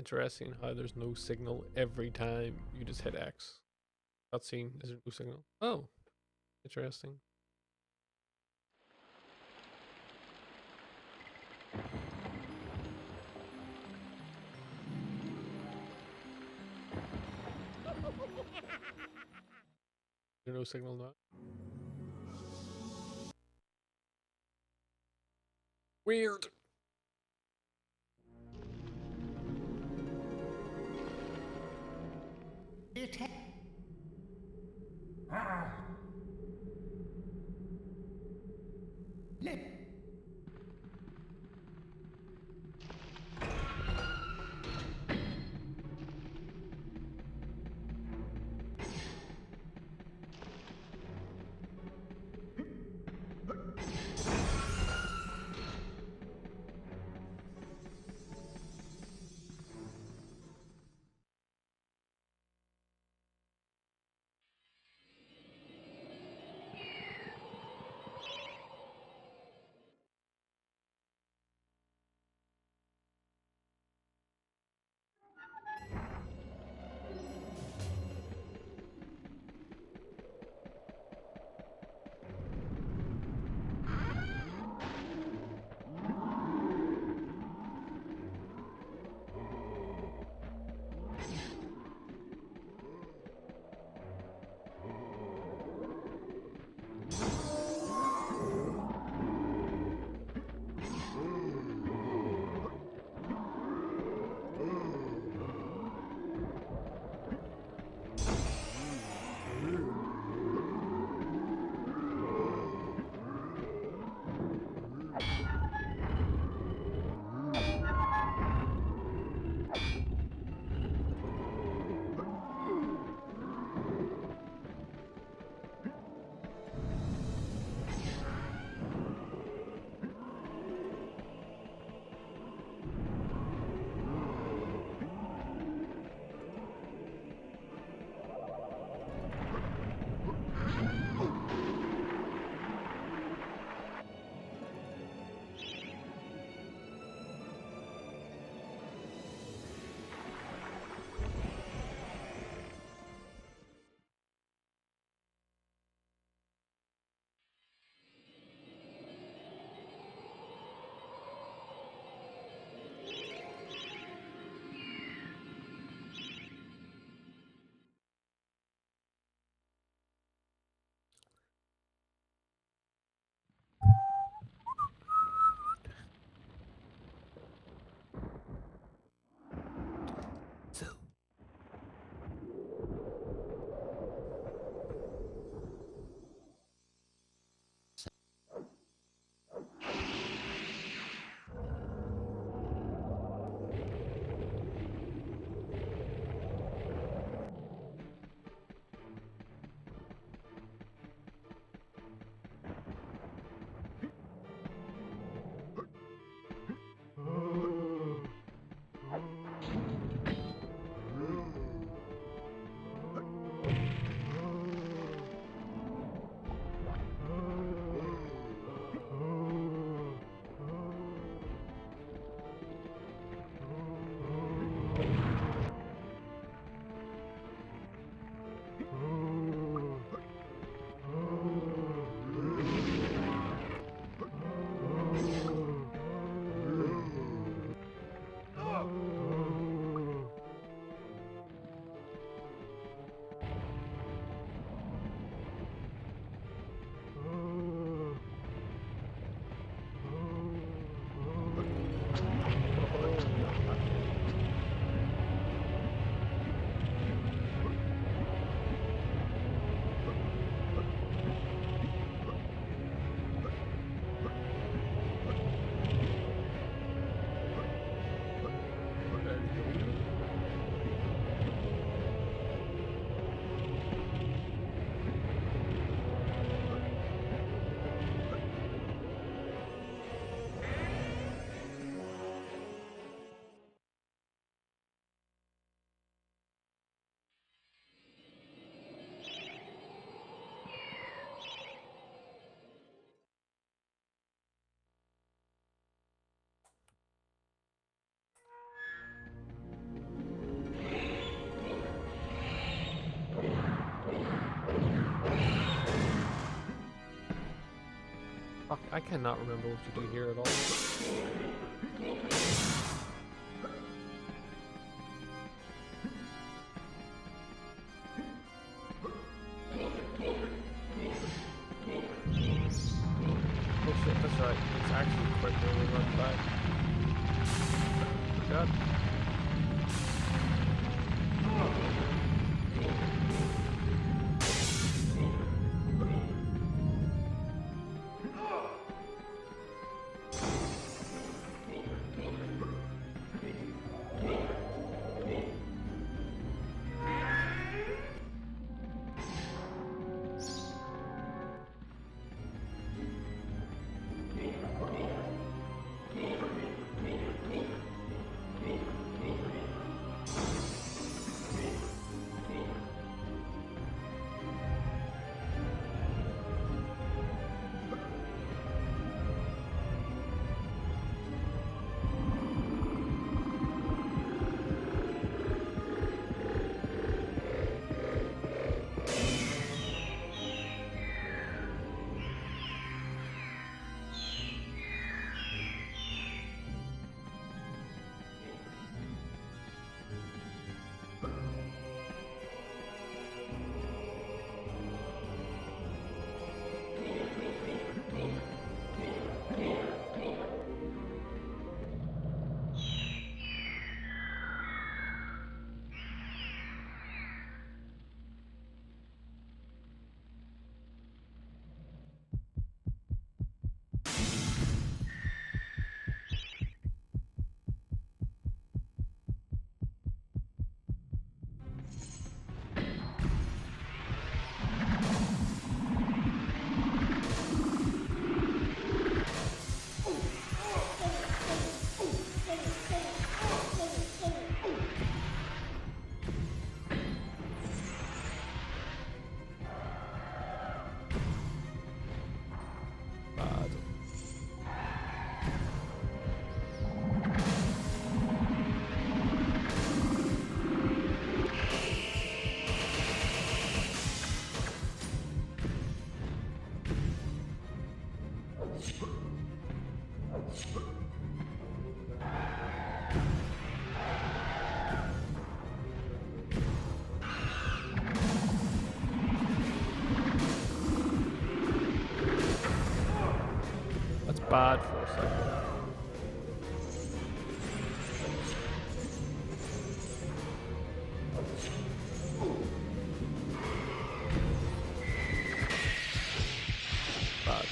Interesting how there's no signal every time you just hit X. Cutscene, is there no signal? Oh, interesting. There's no signal now. Weird. Fuck, I cannot remember what you do here at all. Oh shit, that's right. It's actually quicker when we run back. Forgot. That's bad for a second. Bad.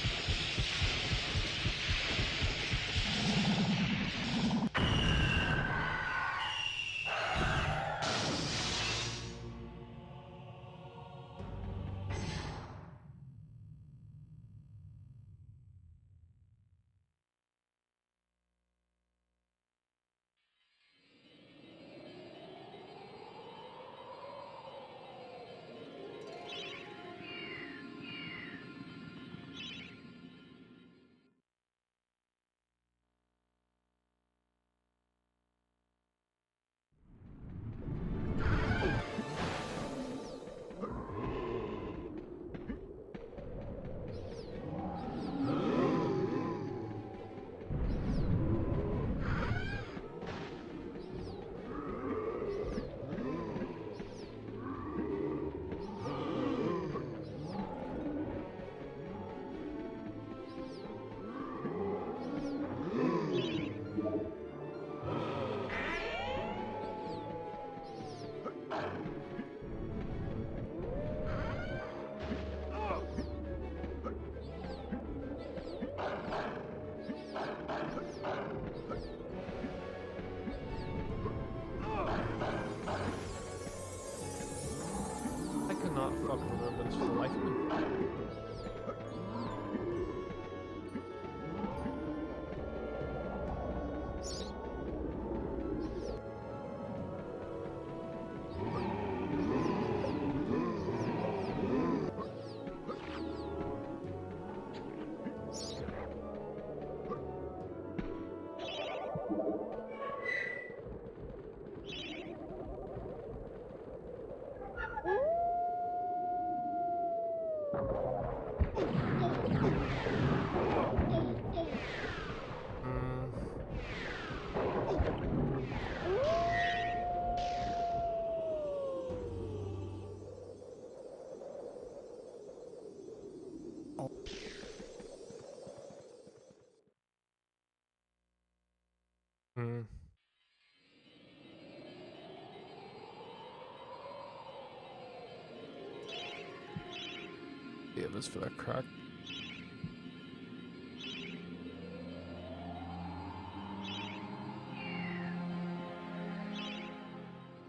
Yeah, it was for that crack.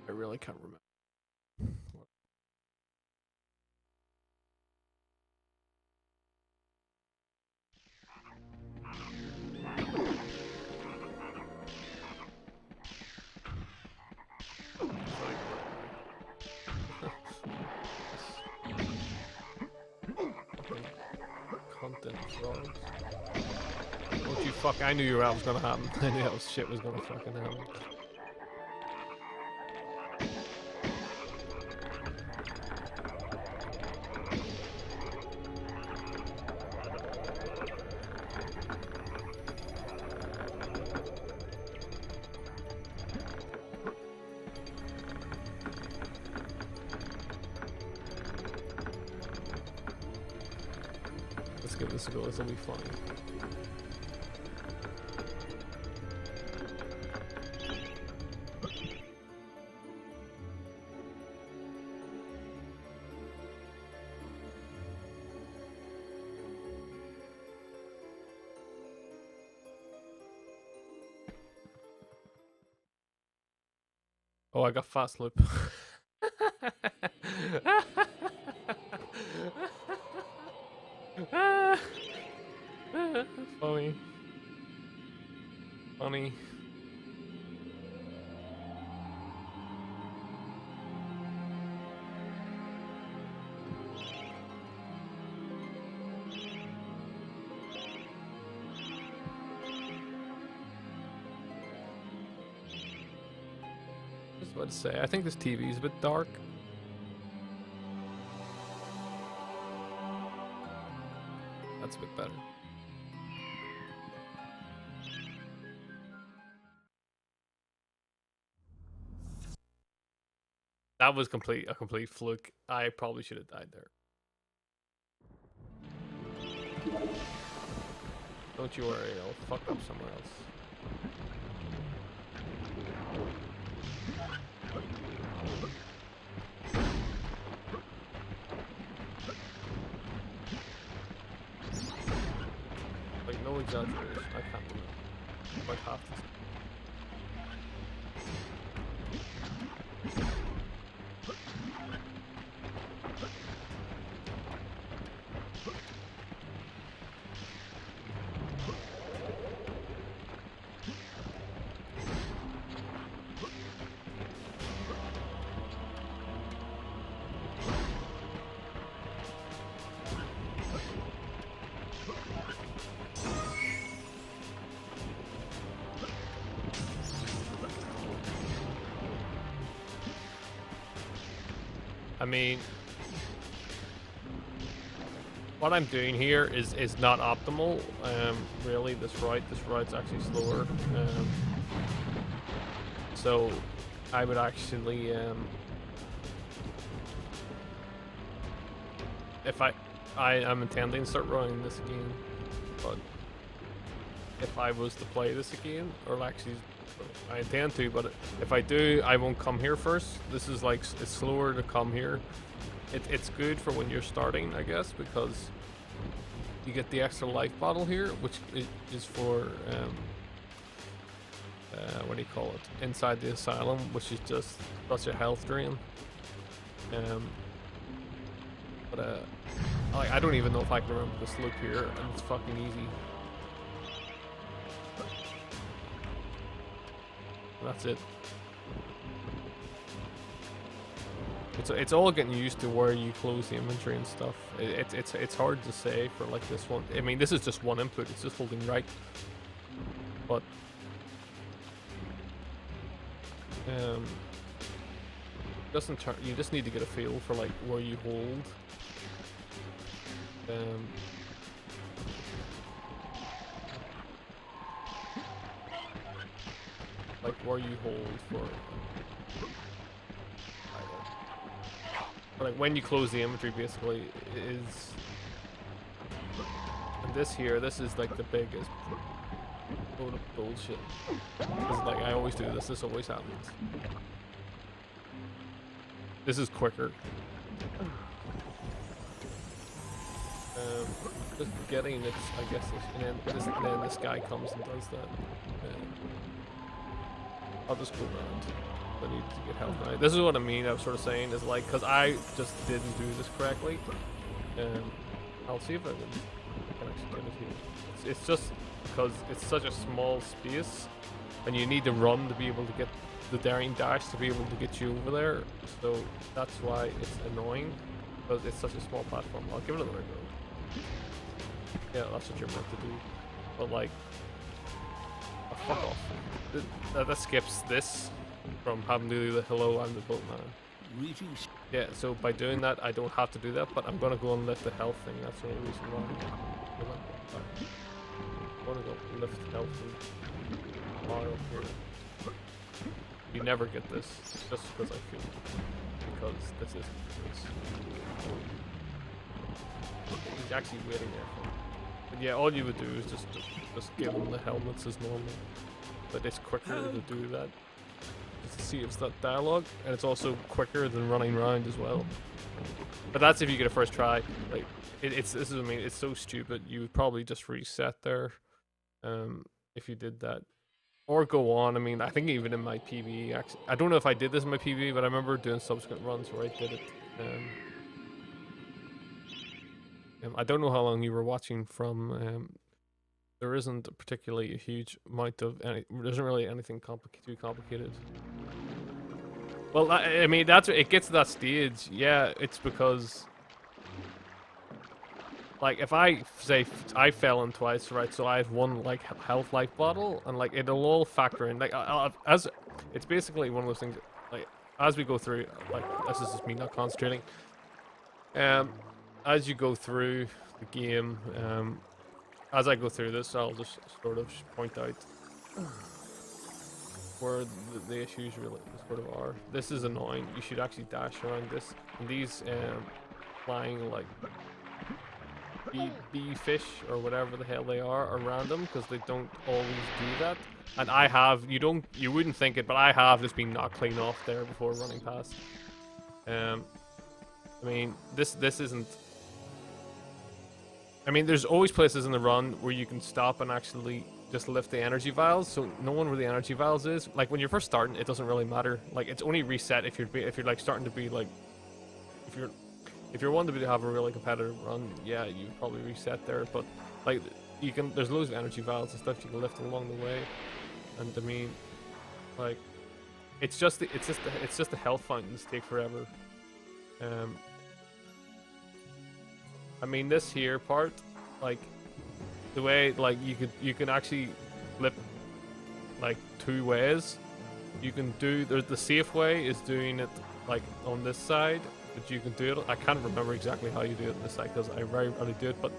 I really can't remember. Content frogs. Don't you fuck, I knew that was gonna happen. I knew that shit was gonna fucking happen. Let's give this a go, this will be fun. Oh, I got fast loop. Funny. Funny. I was about to say, I think this TV is a bit dark. That's a bit better. That was a complete fluke. I probably should have died there. Don't you worry, I'll fuck up somewhere else. Like, no exaggeration, I can't do it. About half this. I mean, what I'm doing here is not optimal. Really, this ride's actually slower. So I would actually, if I'm intending to start running this again, but if I was to play this again, or actually, I intend to, but if I do, I won't come here first. This is like, it's slower to come here. It's good for when you're starting, I guess, because you get the extra life bottle here, which is for, what do you call it? Inside the asylum, which is just such a health drain. I don't even know if I can remember this loop here, and it's fucking easy. That's it. It's all getting used to where you close the inventory and stuff. It's hard to say for like this one. I mean, this is just one input. It's just holding right. But doesn't turn. You just need to get a feel for like where you hold. Um, like where you hold for, like when you close the inventory, basically is. And this here, this is like the biggest load of bullshit. Because like I always do this. This always happens. This is quicker. Just getting it, I guess, and then this guy comes and does that. I'll just go around. I need to get health right. This is what I mean. I was sort of saying is like, because I just didn't do this correctly. I'll see if I can actually get it here. It's just because it's such a small space, and you need to run to be able to get the daring dash to be able to get you over there. So that's why it's annoying, because it's such a small platform. I'll give it another go. Yeah, that's what you're meant to do. But like, oh, fuck off. That skips this from having to do the hello, I'm the boatman. Yeah, so by doing that, I don't have to do that, but I'm gonna go and lift the health thing. That's the only reason why. I'm gonna go lift health and fire up here. You never get this, just because I feel, because this isn't this. He's actually waiting there for me. But yeah, all you would do is just give him the helmets as normal. But it's quicker to do that. Just to see if it's that dialogue, and it's also quicker than running around as well. But that's if you get a first try. Like this is, I mean, it's so stupid. You would probably just reset there, if you did that, or go on. I mean, I think even in my PvE, actually, I don't know if I did this in my PvE, but I remember doing subsequent runs where I did it. I don't know how long you were watching from. There isn't particularly a huge amount of there isn't really anything too complicated. Well, I mean, that's it gets to that stage. Yeah, it's because, like, if I say I fell in twice, right? So I have one like health life bottle, and like it'll all factor in. Like, as it's basically one of those things. Like, as we go through, like, this is just me not concentrating. As you go through the game, as I go through this, I'll just sort of point out where the issues really sort of are. This is annoying. You should actually dash around this. And these flying like bee fish or whatever the hell they are around them, because they don't always do that. And I have, you wouldn't think it, but I have just been knocked clean off there before running past. I mean, this isn't. I mean, there's always places in the run where you can stop and actually just lift the energy vials. So knowing where the energy vials is, like when you're first starting, it doesn't really matter. Like, it's only reset if you're like starting to be like, if you're wanting to have a really competitive run, yeah, you probably reset there. But like, there's loads of energy vials and stuff you can lift along the way. And I mean, like, it's just the health fountains take forever. I mean, this here part, like, the way, like, you can actually flip, like, two ways. You can do, the safe way is doing it, like, on this side, but you can do it, I can't remember exactly how you do it on this side, because I very rarely do it, but,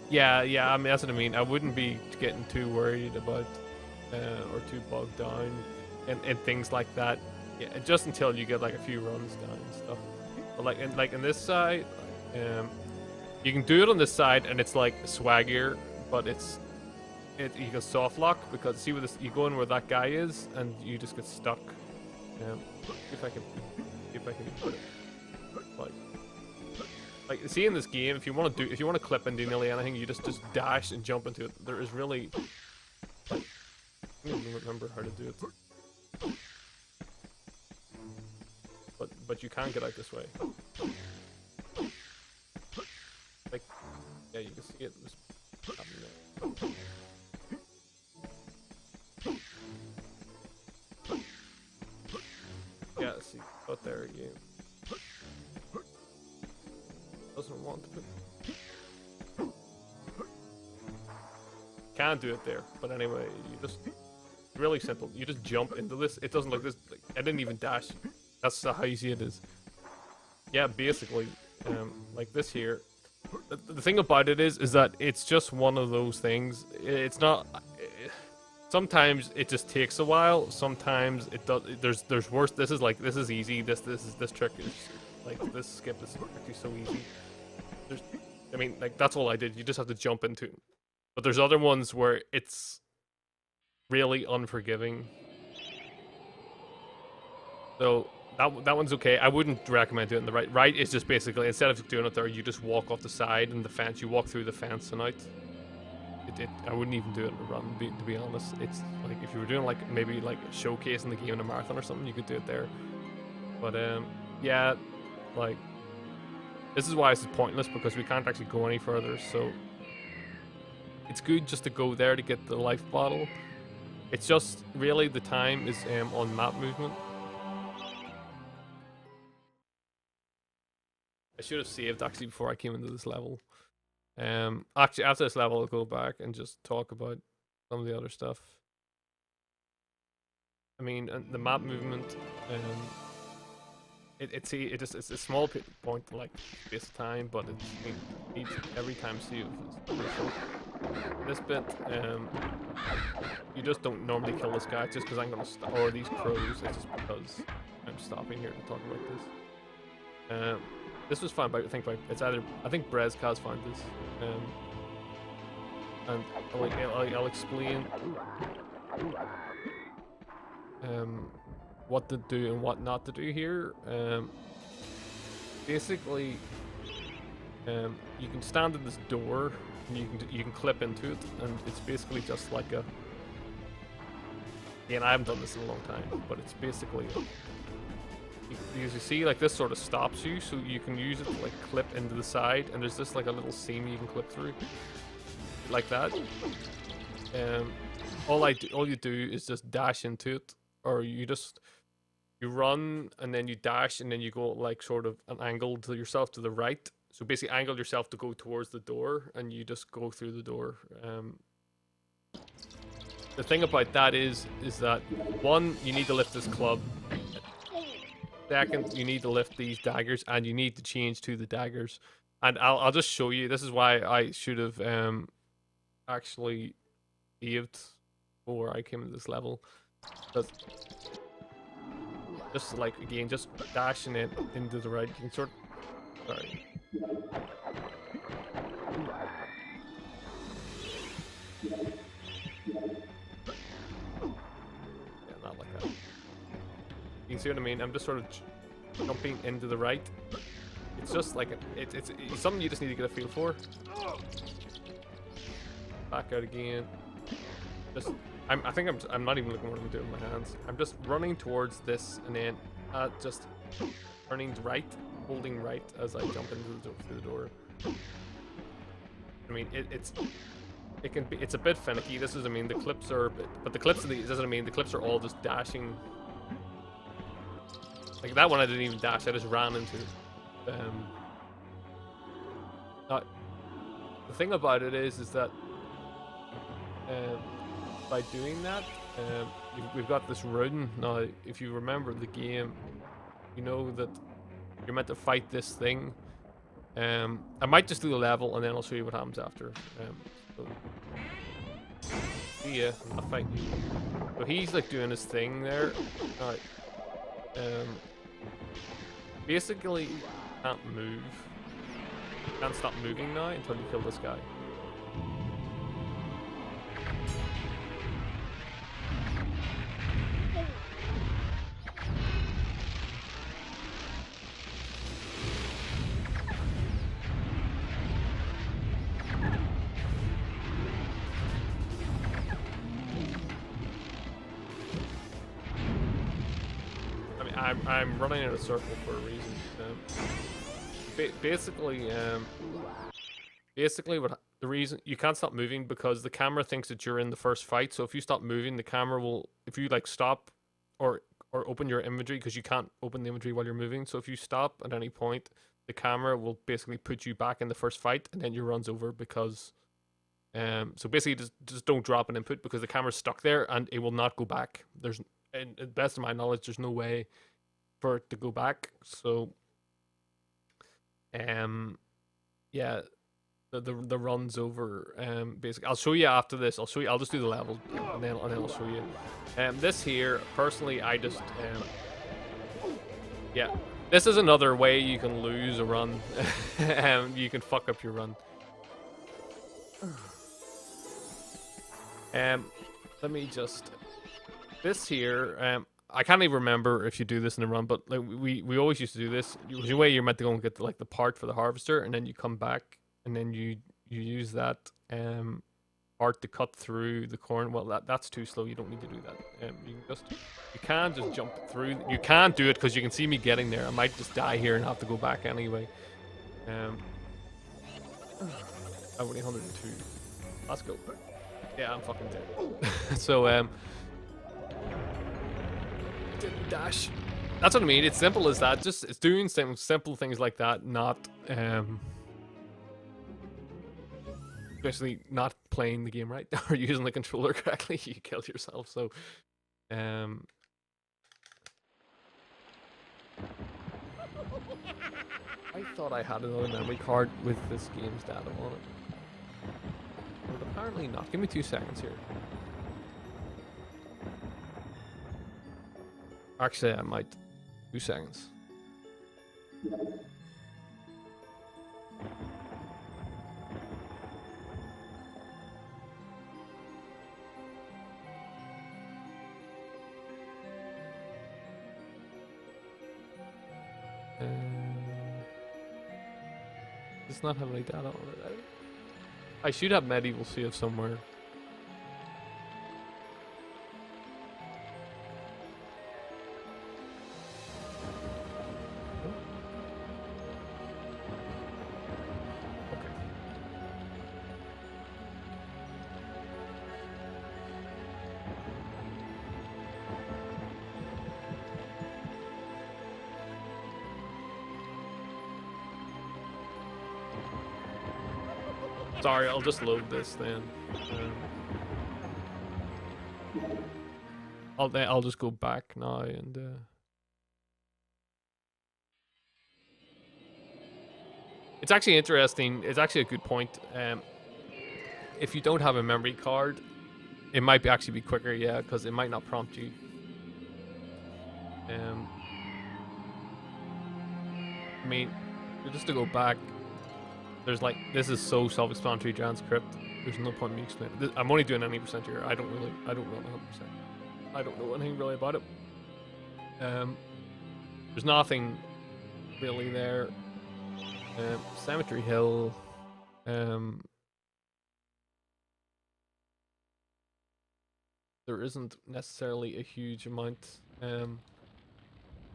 yeah, I mean, that's what I mean. I wouldn't be getting too worried about, or too bogged down in things like that, yeah, just until you get, like, a few runs down and stuff. But like in this side, you can do it on this side and it's like swaggier, but you can soft lock, because see where this, you go in where that guy is and you just get stuck. See if I can put it like see in this game, if you want to clip and do nearly anything, you just dash and jump into it. There is really, like, I don't even remember how to do it. But you can get out this way. Like, yeah, you can see it just happening there. Yeah, see, got there again. Doesn't want to put. Can't do it there, but anyway, you just, really simple. You just jump into this. It doesn't like this. Like, I didn't even dash. That's how easy it is. Yeah, basically, like this here. The thing about it is that it's just one of those things. It's not. Sometimes it just takes a while. Sometimes it does. There's worse. This is easy. This trick is like this skip is actually so easy. There's, I mean, like that's all I did. You just have to jump into. But there's other ones where it's really unforgiving. So that one's okay. I wouldn't recommend doing the right. Right is just basically instead of doing it there, you just walk off the side and the fence. You walk through the fence and out. I wouldn't even do it in a run. To be honest, it's like if you were doing like maybe like showcasing the game in a marathon or something, you could do it there. But yeah, like this is why this is pointless because we can't actually go any further. So it's good just to go there to get the life bottle. It's just really the time is on map movement. I should have saved actually before I came into this level. Actually after this level I'll go back and just talk about some of the other stuff. I mean, the map movement, it's a small point like space of time, but it's every time save. This bit, you just don't normally kill this guy just because I'm gonna or these crows. It's just because I'm stopping here to talk about this. This was found by I think Brezkaz found this, and I'll explain what to do and what not to do here. Basically, you can stand at this door and you can clip into it, and it's basically just like a. Yeah, and I haven't done this in a long time, but it's basically. You see, like this sort of stops you, so you can use it to like clip into the side, and there's this like a little seam you can clip through, like that. All you do is just dash into it, or you run and then you dash and then you go like sort of an angle to yourself to the right. So basically, angle yourself to go towards the door, and you just go through the door. The thing about that is that one, you need to lift this club. Second, you need to lift these daggers, and you need to change to the daggers. And I'll just show you. This is why I should have actually saved before I came to this level. But just like again, just dashing it into the right. You can sort. Sorry. Yeah, not like that. You can see what I mean? I'm just sort of jumping into the right. It's just like it's something you just need to get a feel for. Back out again. Just I'm not even looking what I'm doing with my hands. I'm just running towards this and then just turning right, holding right as I jump into the door. I mean it's a bit finicky. This is the clips are but the clips the clips are all just dashing. Like that one I didn't even dash, I just ran into it. The thing about it is that by doing that, we've got this rune. Now, if you remember the game, you know that you're meant to fight this thing. I might just do the level and then I'll show you what happens after. So, see ya, I'll fight you. So he's like doing his thing there. Basically, you can't move. You can't stop moving now until you kill this guy. I'm running in a circle for a reason. Basically, what the reason you can't stop moving because the camera thinks that you're in the first fight. So if you stop moving, the camera will. If you like stop, or open your inventory because you can't open the inventory while you're moving. So if you stop at any point, the camera will basically put you back in the first fight, and then your run's over because. So basically, just don't drop an input because the camera's stuck there and it will not go back. There's, and to the best of my knowledge, there's no way for it to go back. So yeah, the runs over. Basically, I'll show you after this. I'll show you. I'll just do the level, and then I'll show you. This here, personally, I just yeah. This is another way you can lose a run. You can fuck up your run. Let me just. This here, I can't even remember if you do this in a run, but like we always used to do this. The way you're meant to go and get the part for the harvester, and then you come back, and then you use that part to cut through the corn. Well, that's too slow. You don't need to do that. You can just jump through. You can't do it because you can see me getting there. I might just die here and have to go back anyway. I'm only 102. Let's go. Yeah, I'm fucking dead. So didn't dash. That's what I mean. It's simple as that. Just it's doing simple things like that, not especially not playing the game right or using the controller correctly. You killed yourself. So I thought I had another memory card with this game's data on it, but apparently not. Give me 2 seconds here. Actually, I might. 2 seconds. Does not have any data on it. I should have Medieval save somewhere. Sorry, I'll just load this then. I'll just go back now and it's actually interesting. It's actually a good point. If you don't have a memory card, it might actually be quicker, yeah, because it might not prompt you. I mean, just to go back. There's like, this is so self-explanatory, transcript. There's no point in me explaining this. I'm only doing 90% here. I don't run 100%. I don't know anything really about it. There's nothing really there. Cemetery Hill. There isn't necessarily a huge amount.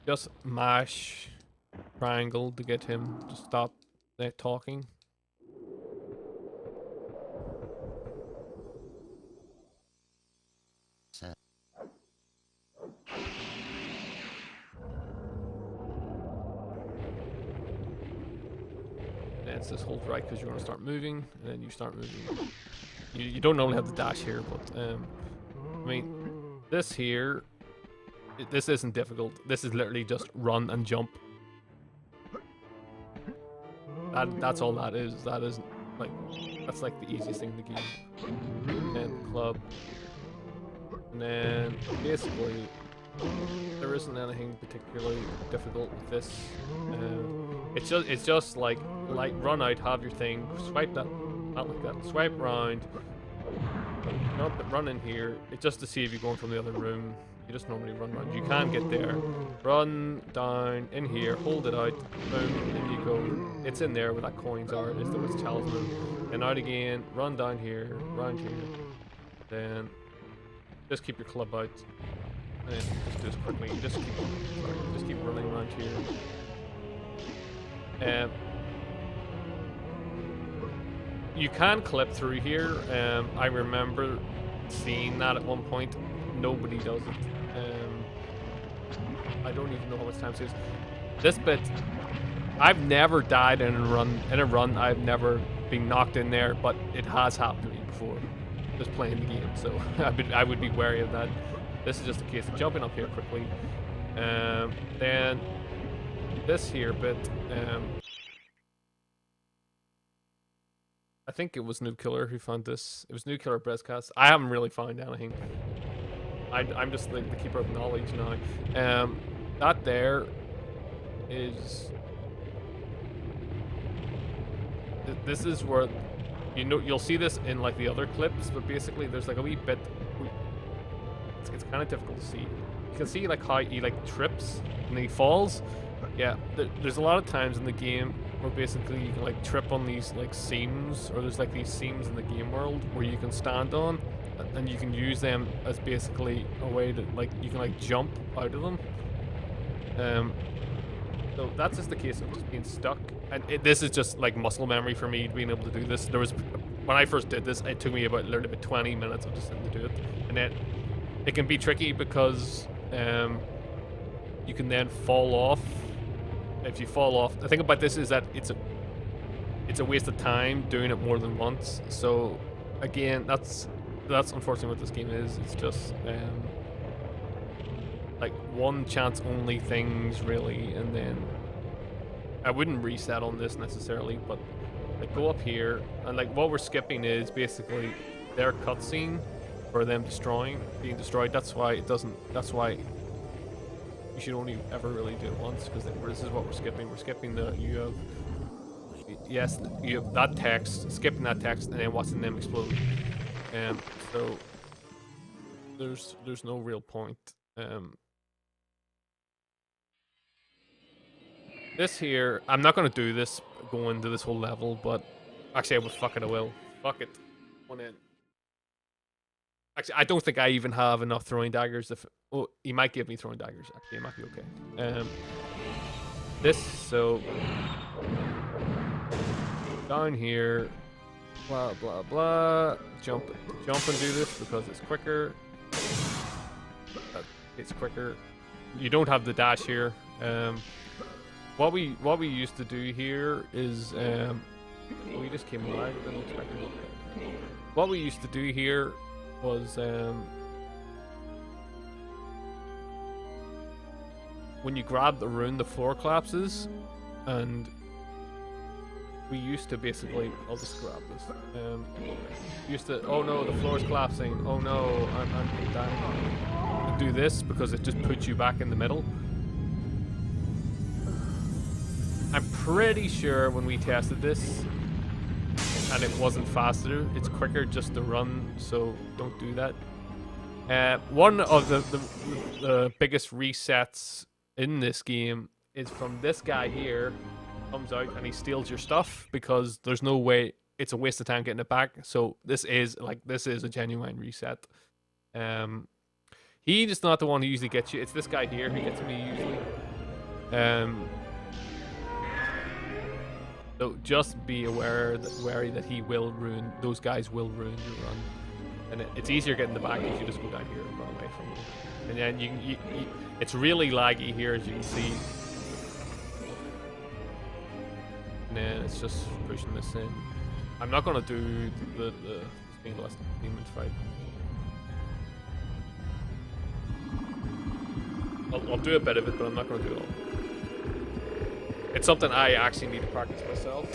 Just mash triangle to get him to stop talking. It's this hold right because you want to start moving, and then you start moving. You don't normally have the dash here, but I mean, this here, this isn't difficult. This is literally just run and jump. That's all that is. That isn't like, that's like the easiest thing in the game. And club, and then basically there isn't anything particularly difficult with this. It's just like run out, have your thing, swipe that, not like that, swipe round, run in here. It's just to see if you're going from the other room. You just normally run around. You can get there. Run down in here, hold it out, boom, and you go. It's in there where that coins are. It's the witch talisman. Then out again, run down here, round here. Then just keep your club out. And then just do this quickly. Just keep running around here. You can clip through here. I remember seeing that at one point. Nobody does it. I don't even know how much time it saves. This bit, I've never died in a run. I've never been knocked in there, but it has happened to me before, just playing the game. So I would be wary of that. This is just a case of jumping up here quickly. Then this here bit, I think it was Nuclear who found this. It was Nuclear Breastcast. I haven't really found anything. I'm just the keeper of knowledge now. That there is. This is where you'll see this in like the other clips, but basically there's like a wee bit. It's kind of difficult to see. You can see like how he like trips and he falls. Yeah, there's a lot of times in the game where basically you can like trip on these like seams, or there's like these seams in the game world where you can stand on, and you can use them as basically a way to like you can like jump out of them. So that's just the case of just being stuck, and this is just like muscle memory for me being able to do this. There was when I first did this, it took me about 20 minutes of just sitting to do it, and then it can be tricky because you can then fall off. If you fall off, the thing about this is that it's a waste of time doing it more than once. So again, that's unfortunately what this game is. It's just like one chance only things really, and then I wouldn't reset on this necessarily, but like go up here, and like what we're skipping is basically their cutscene for them being destroyed. That's why it doesn't. That's why you should only ever really do it once, because this is what we're skipping. We're skipping you have that text, skipping that text, and then watching them explode. So there's no real point. This here, I'm not gonna do this, go into this whole level, but actually I will. Fuck it, I will. Fuck it. One in. Actually, I don't think I even have enough throwing daggers. Oh, he might give me throwing daggers. Actually, it might be okay. So down here, blah blah blah. Jump and do this because it's quicker. It's quicker. You don't have the dash here. What we used to do here is we just came alive. Didn't expect it. What we used to do here was when you grab the rune, the floor collapses, and we used to basically, I'll just grab this. Oh no, the floor is collapsing. Oh no, I'm dying. Do this because it just puts you back in the middle. I'm pretty sure when we tested this, and it wasn't faster, it's quicker just to run, so don't do that. One of the biggest resets in this game is from this guy here, comes out and he steals your stuff because there's no way, it's a waste of time getting it back. So this is a genuine reset. He's not the one who usually gets you, it's this guy here who gets me usually. So just be wary that he will ruin, those guys will ruin your run. And it's easier getting the back if you just go down here and run away from them. And then you it's really laggy here, as you can see. And then it's just pushing this in. I'm not gonna do the Stainless Demons fight. I'll do a bit of it, but I'm not gonna do it all. It's something I actually need to practice myself.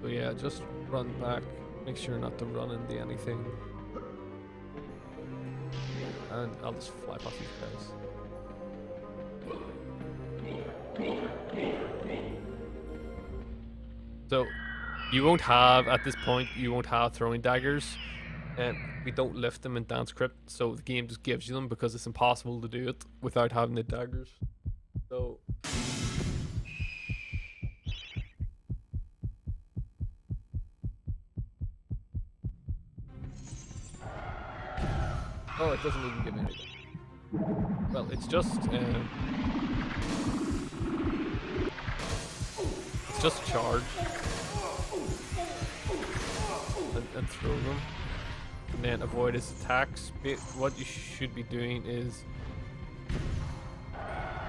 So yeah, just run back. Make sure not to run into anything. And I'll just fly past these guys. So you won't have, at this point, you won't have throwing daggers. And we don't lift them in Dance Crypt, so the game just gives you them because it's impossible to do it without having the daggers. So oh, it doesn't even give me anything. Well, it's just charge and throw them. And then avoid his attacks. What you should be doing is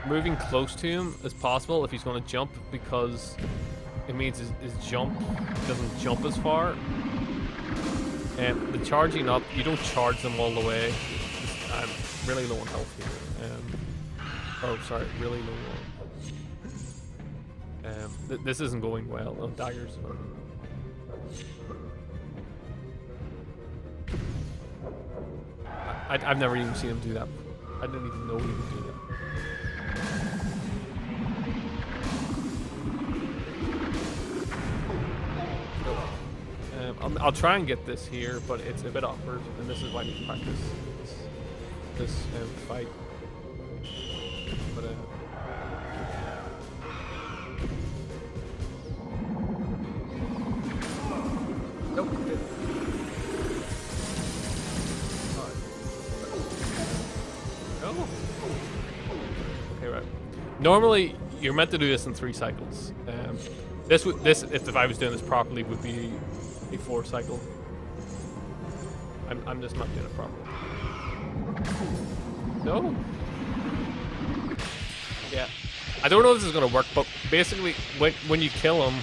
moving close to him as possible if he's going to jump, because it means his jump doesn't jump as far. And the charging up, you don't charge them all the way. I'm really low on health here. Oh, sorry, really low roll. This isn't going well. Oh, daggers. I've never even seen him do that before. I didn't even know he would do that. I'll try and get this here, but it's a bit awkward, and this is why I need to practice this fight. But nope. No. Okay, right. Normally, you're meant to do this in 3 cycles. This if I was doing this properly would be a 4 cycle. I'm just not doing it properly. No. Yeah. I don't know if this is gonna work, but basically when you kill him,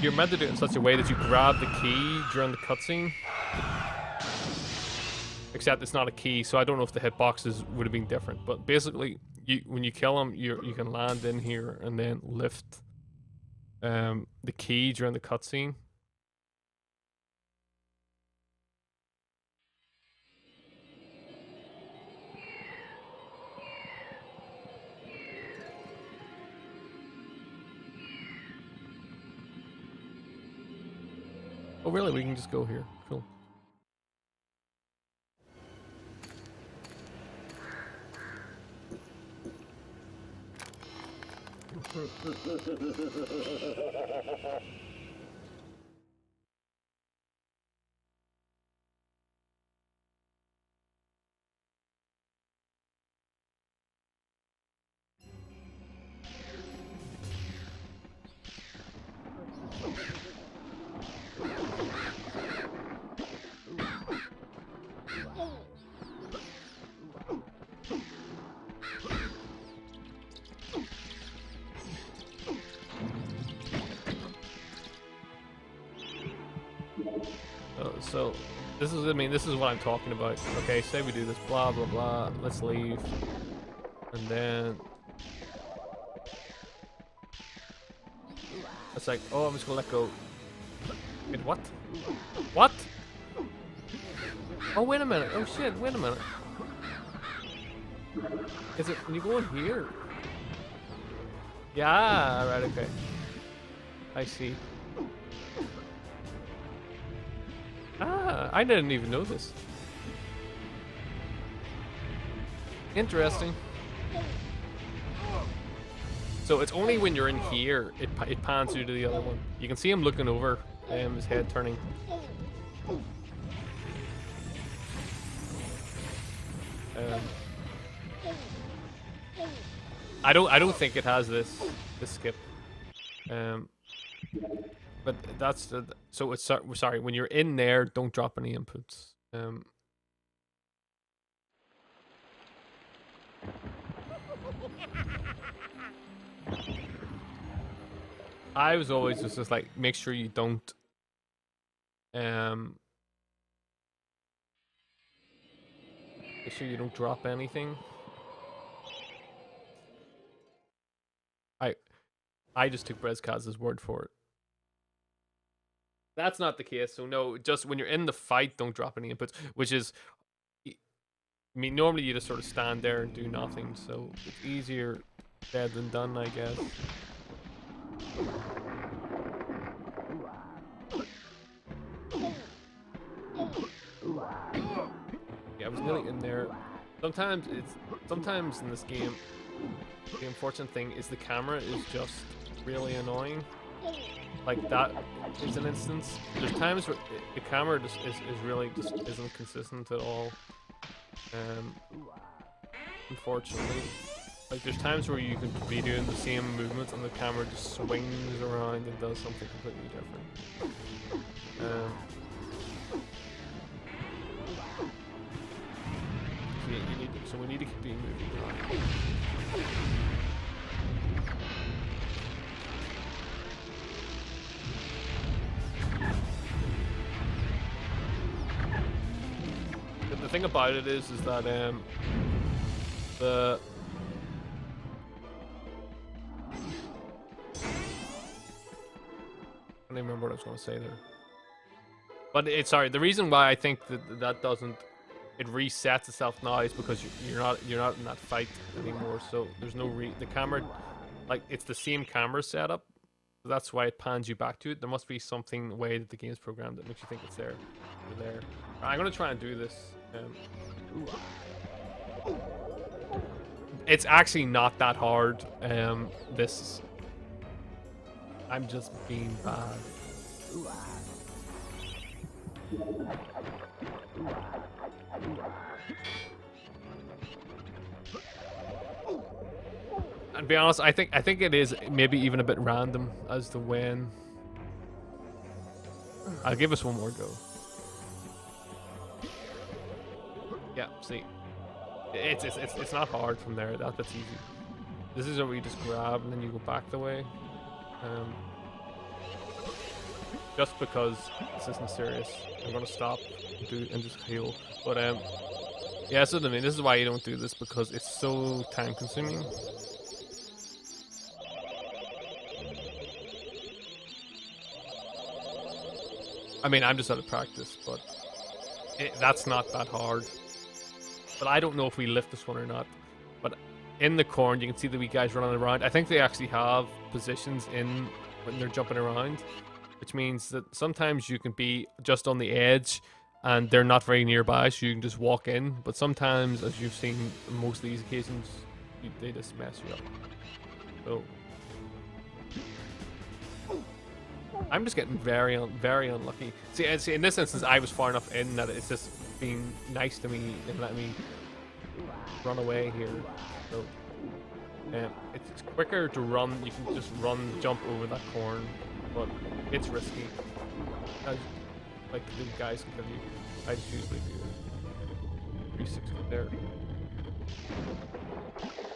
you're meant to do it in such a way that you grab the key during the cutscene. Except it's not a key, so I don't know if the hitboxes would have been different. But basically, when you kill him, you can land in here and then lift the key during the cutscene. Oh really? We can just go here. Cool. So this is what I'm talking about. Okay, say we do this, blah blah blah. Let's leave, and then it's like, oh, I'm just gonna let go. Wait, what? What? Oh, wait a minute. Oh shit, wait a minute. Is it when you go in here? Yeah, right. Okay, I see. Ah, I didn't even know this. Interesting. So it's only when you're in here, it pans you to the other one. You can see him looking over, his head turning. I don't think it has this skip. But that's the, so it's sorry, when you're in there, don't drop any inputs. I was always just like, make sure you don't make sure you don't drop anything. I just took Brezkaz's word for it. That's not the case, so no, just when you're in the fight, don't drop any inputs, which is, I mean, normally you just sort of stand there and do nothing, so it's easier said than done, I guess. Yeah, I was nearly in there. Sometimes in this game, the unfortunate thing is the camera is just really annoying. Like that is an instance. There's times where the camera just is really just isn't consistent at all. Unfortunately, like there's times where you can be doing the same movements and the camera just swings around and does something completely different. So we need to keep moving around. The thing about it is that don't even remember what I was going to say there. But it's sorry. The reason why I think that doesn't it resets itself now is because you're not in that fight anymore. So there's no the camera, like it's the same camera setup. So that's why it pans you back to it. There must be something the way that the game's programmed that makes you think it's there. You're there. I'm gonna try and do this. It's actually not that hard. This. I'm just being bad. And to be honest, I think it is maybe even a bit random as to when. I'll give us one more go. Yeah, see, it's not hard from there. That's easy. This is where you just grab and then you go back the way. Just because this isn't serious, I'm gonna stop and just heal. But yeah, so I mean, this is why you don't do this because it's so time consuming. I mean, I'm just out of practice, but that's not that hard. But I don't know if we lift this one or not. But in the corn, you can see the wee guys running around. I think they actually have positions in when they're jumping around, which means that sometimes you can be just on the edge and they're not very nearby, so you can just walk in. But sometimes, as you've seen in most of these occasions, they just mess you up. So I'm just getting very unlucky. See, in this instance, I was far enough in that it's just being nice to me and letting me run away here. So it's quicker to run. You can just jump over that corn, but it's risky. Like the guys can kill you. I just usually do 360 there.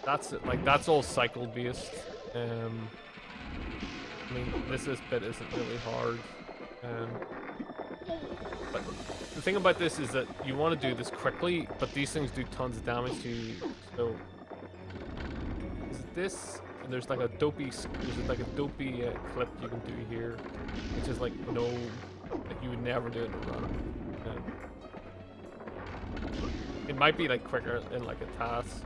That's it. Like that's all cycle based. I mean, this bit isn't really hard. But the thing about this is that you want to do this quickly, but these things do tons of damage to you. So is it this? And there's like a dopey clip you can do here, which is like like you would never do it in a run. It might be like quicker in like a task.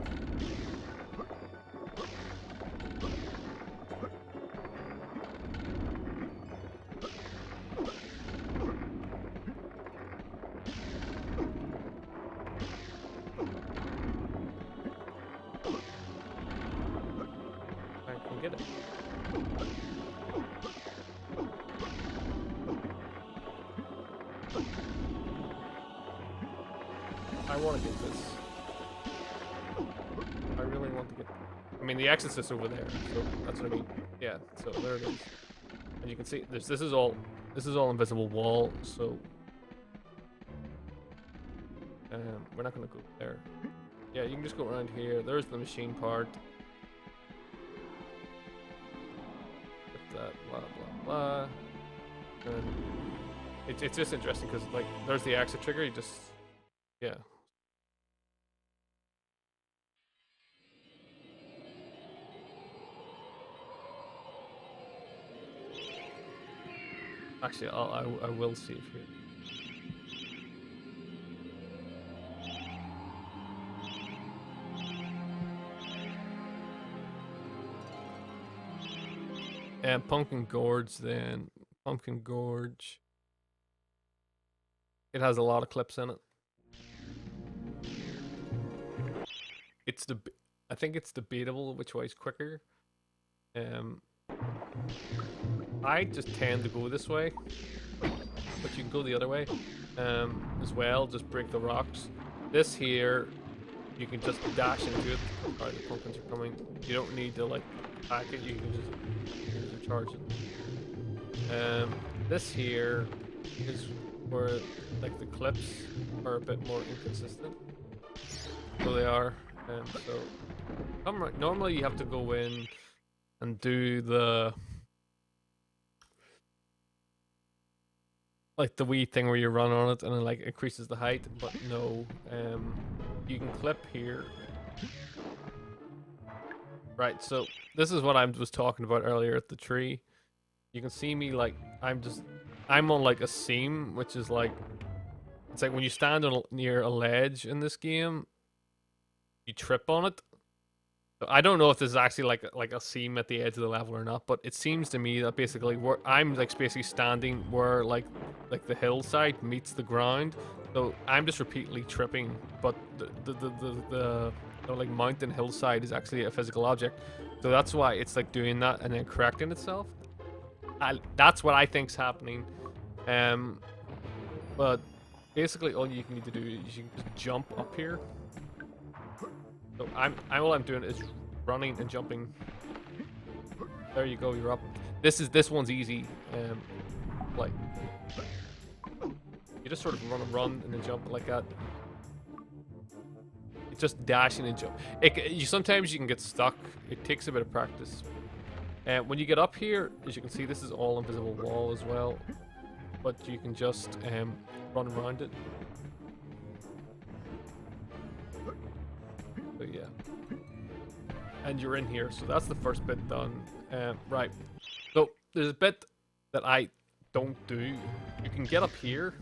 Get it. I want to get this. I really want to get. I mean, the exit's just over there, so that's what I mean. Yeah, so there it is. And you can see this is all invisible wall, so we're not gonna go there. Yeah, you can just go around here. There's the machine part. That blah blah blah. And it's just interesting because like there's the exit trigger. You just yeah. Actually, I will see if you. And Pumpkin Gorge then. Pumpkin Gorge. It has a lot of clips in it. I think it's debatable which way is quicker. I just tend to go this way, but you can go the other way as well. Just break the rocks. This here, you can just dash into it. Alright, the pumpkins are coming. You don't need to like attack it. You can just charge it. This here is where like the clips are a bit more inconsistent. So they are. So normally you have to go in and do the like the wee thing where you run on it and it like increases the height, but no, you can clip here. Right, so this is what I was talking about earlier at the tree. you can see me like I'm on like a seam, which is like it's like when you stand on near a ledge in this game, you trip on it. So I don't know if this is actually like a seam at the edge of the level or not, but it seems to me that basically where I'm like basically standing where like the hillside meets the ground. So I'm just repeatedly tripping, but the like mountain hillside is actually a physical object. So that's why it's like doing that and then correcting itself. That's what I think's happening. But basically all you need to do is you can just jump up here. So all I'm doing is running and jumping. There you go, you're up. This one's easy. Like you just sort of run and then jump like that. It's just dashing and jump. Sometimes you can get stuck. It takes a bit of practice. And when you get up here, as you can see, this is all invisible wall as well. But you can just run around it. So yeah. And you're in here, so that's the first bit done. Right. So there's a bit that I don't do. You can get up here.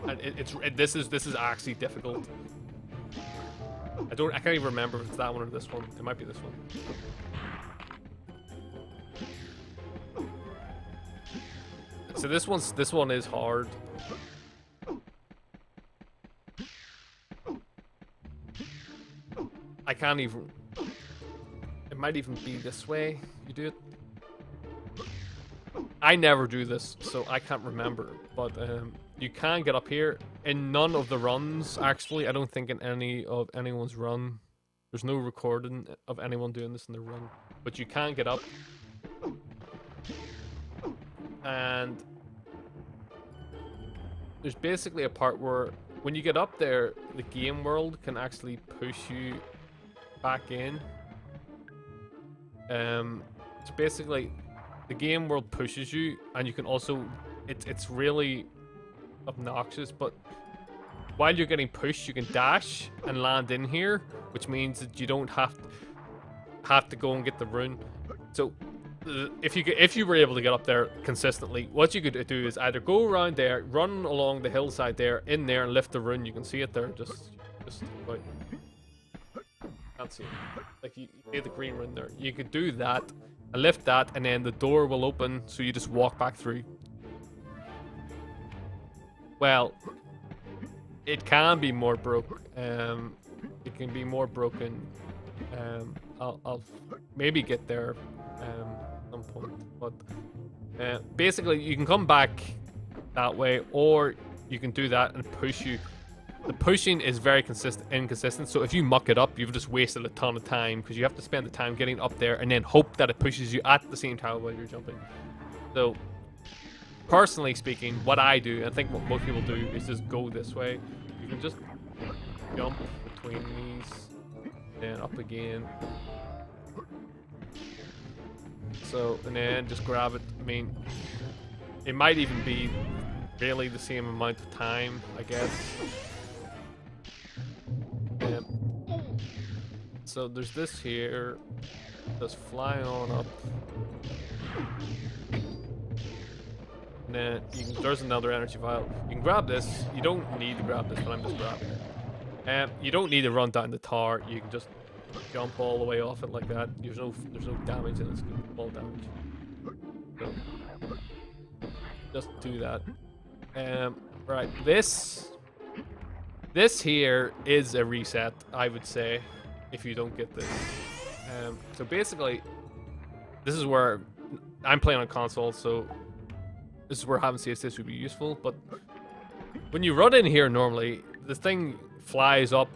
And this is actually difficult. I can't even remember if it's that one or this one. It might be this one. So this one is hard. I can't even. It might even be this way. You do it. I never do this, so I can't remember. But you can get up here in none of the runs. Actually, I don't think in any of anyone's run. There's no recording of anyone doing this in their run. But you can get up. And there's basically a part where when you get up there, the game world can actually push you back in. So basically, the game world pushes you, and you can also it's really obnoxious, but while you're getting pushed, you can dash and land in here, which means that you don't have to go and get the rune. So if you were able to get up there consistently, what you could do is either go around there, run along the hillside there, in there, and lift the rune. You can see it there, just like can't see it. Like you see the green rune there. You could do that and lift that, and then the door will open, so you just walk back through. Well, it can be more broke. It can be more broken. I'll maybe get there at some point, but basically you can come back that way, or you can do that and push you. The pushing is very inconsistent, so if you muck it up, you've just wasted a ton of time, because you have to spend the time getting up there and then hope that it pushes you at the same time while you're jumping. So, personally speaking, what I do, and I think what most people do, is just go this way. You can just jump between these, then up again. So, and then just grab it. I mean, it might even be really the same amount of time, I guess. So there's this here. Just fly on up. And then there's another energy vial. You can grab this. You don't need to grab this, but I'm just grabbing it. You don't need to run down the tower. You can just jump all the way off it like that. There's no damage in this. All damage. So just do that. Right. This here is a reset, I would say, if you don't get this. So basically, this is where I'm playing on console, so this is where having CSS would be useful. But when you run in here normally, the thing flies up,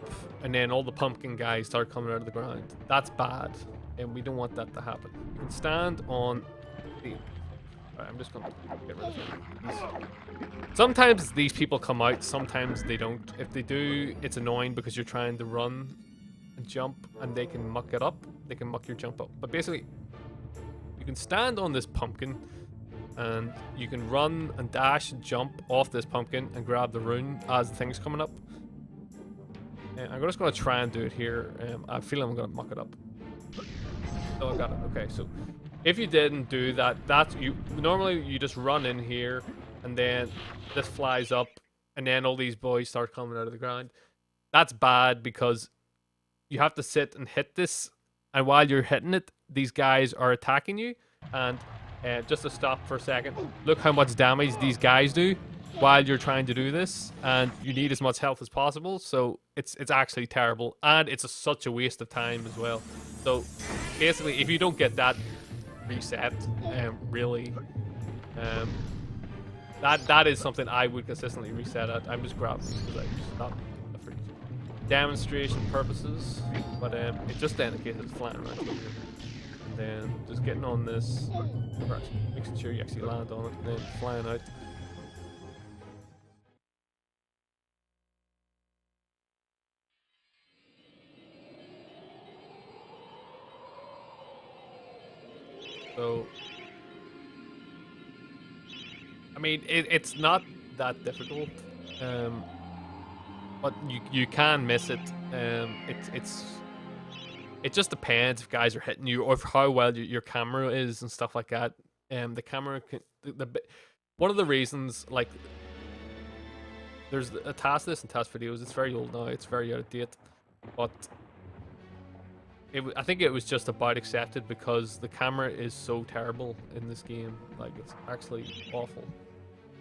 and then all the pumpkin guys start coming out of the ground. That's bad, and we don't want that to happen. You can stand on the... Right, I'm just gonna get rid of them. Sometimes these people come out, sometimes they don't. If they do, it's annoying because you're trying to run and jump, and they can muck it up. They can muck your jump up. But basically, you can stand on this pumpkin, and you can run and dash and jump off this pumpkin and grab the rune as the thing's coming up. And I'm just gonna try and do it here. I feel I'm gonna muck it up. Oh, I got it. Okay, so If you didn't do that, that's you. Normally, you just run in here, and then this flies up, and then all these boys start coming out of the ground. That's bad because you have to sit and hit this, and while you're hitting it, these guys are attacking you. And just to stop for a second, look how much damage these guys do while you're trying to do this, and you need as much health as possible. So it's actually terrible, and it's such a waste of time as well. So basically, if you don't get that reset, really, that is something I would consistently reset at. I'm just grabbing because I'm just not for demonstration purposes, but it just then in case it's flying around here. And then just getting on this, making sure you actually land on it, and then flying out. So, I mean, it's not that difficult, but you can miss it. It just depends if guys are hitting you or if how well your camera is and stuff like that. The camera can, one of the reasons, like, there's a task list and task videos. It's very old now. It's very out of date, but I think it was just about accepted because the camera is so terrible in this game. Like, it's actually awful.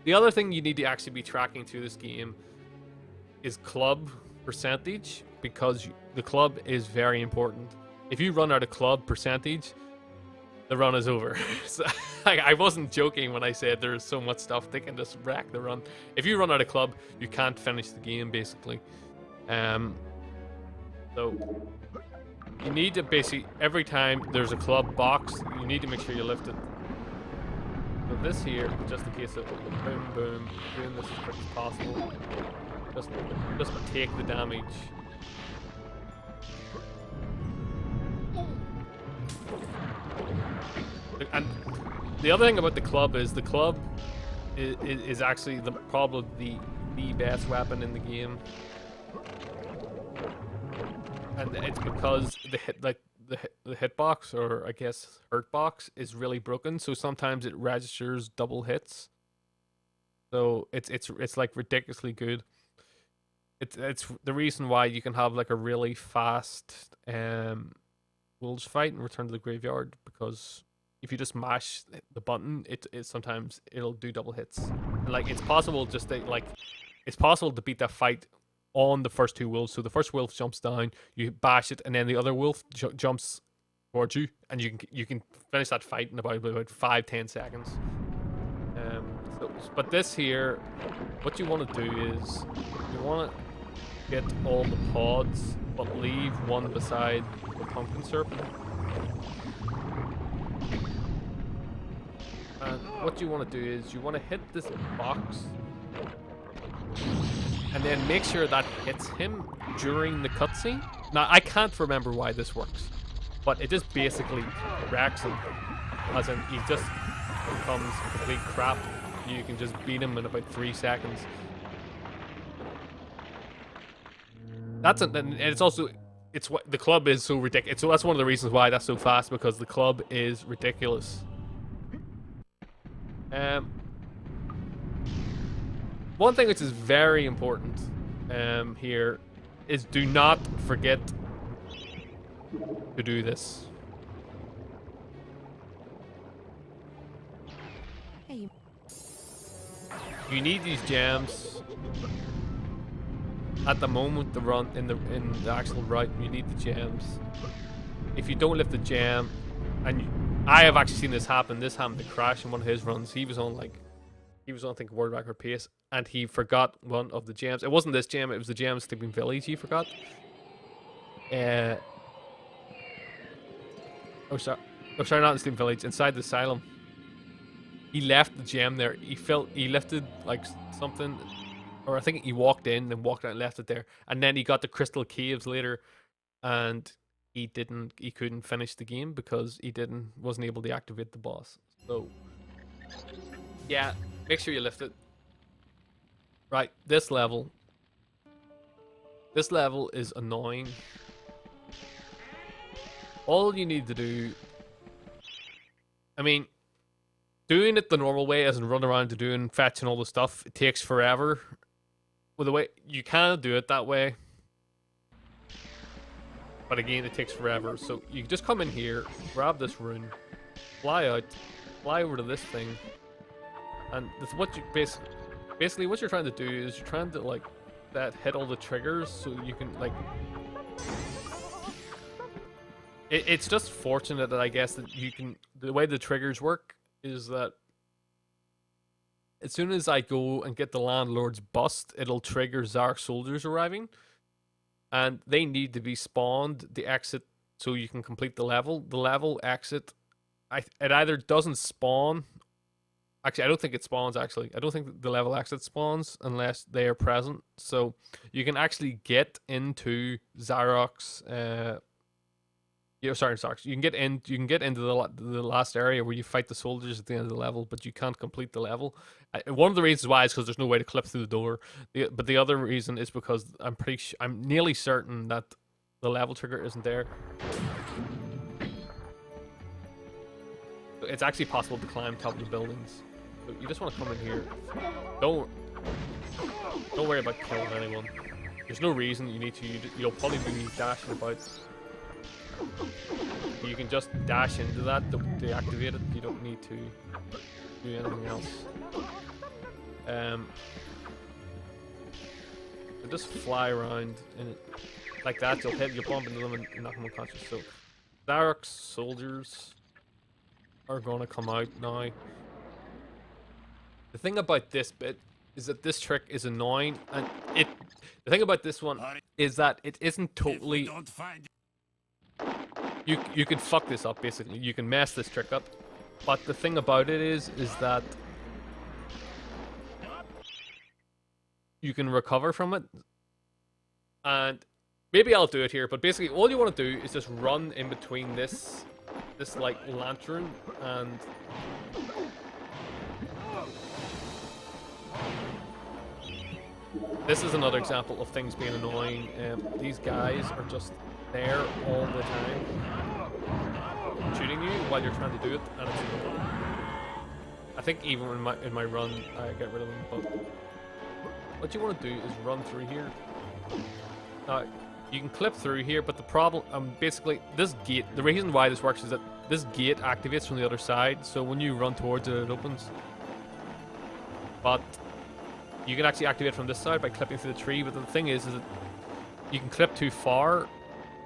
The other thing you need to actually be tracking through this game is club percentage, because the club is very important. If you run out of club percentage, the run is over. So, I wasn't joking when I said there's so much stuff that can just wreck the run. If you run out of club, you can't finish the game, basically. So you need to basically, every time there's a club box, you need to make sure you lift it. So this here, just in case of boom, boom, doing this as quick as possible. Just take the damage. And the other thing about the club is actually probably the best weapon in the game. And it's because the hitbox, or I guess hurt box, is really broken. So sometimes it registers double hits. So it's like ridiculously good. It's the reason why you can have like a really fast wolves fight in Return to the Graveyard, because if you just mash the button, it sometimes it'll do double hits. And, like, it's possible to beat that fight on the first two wolves. So the first wolf jumps down, you bash it, and then the other wolf jumps towards you, and you can finish that fight in about 5-10 seconds. But this here, what you want to do is you want to get all the pods, but leave one beside the pumpkin serpent. And what you want to do is you want to hit this box, and then make sure that hits him during the cutscene. Now, I can't remember why this works, but it just basically wrecks him. As in, he just becomes complete crap. You can just beat him in about 3 seconds. And it's also, it's what the club is so ridiculous. So that's one of the reasons why that's so fast, because the club is ridiculous. One thing which is very important here is do not forget to do this. Hey. You need these gems at the moment to run in the actual route. You need the gems. If you don't lift the gem, and I have actually seen this happen. This happened to Crash in one of his runs. He was on I think world record pace, and he forgot one of the gems. It wasn't this gem, it was the gem Sleeping Village he forgot. Sorry, not in Sleeping Village, inside the asylum. He left the gem there. He lifted like something, or I think he walked in and walked out and left it there. And then he got the crystal caves later, and he couldn't finish the game because wasn't able to activate the boss. So yeah, make sure you lift it. Right, this level is annoying. All you need to do I mean, doing it the normal way, as in run around to doing fetch and all the stuff, it takes forever. With the way you can do it that way, but again, it takes forever. So you just come in here, grab this rune, fly out, fly over to this thing, and that's what you basically what you're trying to do is you're trying to like hit all the triggers so you can like. It's just fortunate that I guess that you can. The way the triggers work is that as soon as I go and get the landlord's bust, it'll trigger Zark soldiers arriving, and they need to be spawned the exit so you can complete the level. The level exit, it either doesn't spawn. Actually, I don't think it spawns. Actually, I don't think the level exit spawns unless they are present. So you can actually get into Zarok's. Sorry, you can get in. You can get into the last area where you fight the soldiers at the end of the level, but you can't complete the level. One of the reasons why is because there's no way to clip through the door. But the other reason is because I'm nearly certain that the level trigger isn't there. It's actually possible to climb top of the buildings. So you just want to come in here. Don't worry about killing anyone. There's no reason you need to. You'll probably be dashing about. You can just dash into that to deactivate it. You don't need to do anything else. So just fly around and like that. You'll bump into them and knock them unconscious. So Zarok's soldiers are gonna come out now. The thing about this bit is that this trick is annoying, and the thing about this one is that it isn't totally. You could fuck this up, basically. You can mess this trick up. But the thing about it is that you can recover from it. And maybe I'll do it here, but basically all you want to do is just run in between this like lantern and this is another example of things being annoying. These guys are just there all the time, shooting you while you're trying to do it, and it's annoying. I think even in my run, I get rid of them. But what you want to do is run through here. Now you can clip through here, but the problem, basically, this gate. The reason why this works is that this gate activates from the other side. So when you run towards it, it opens. But you can actually activate from this side by clipping through the tree. But the thing is that you can clip too far.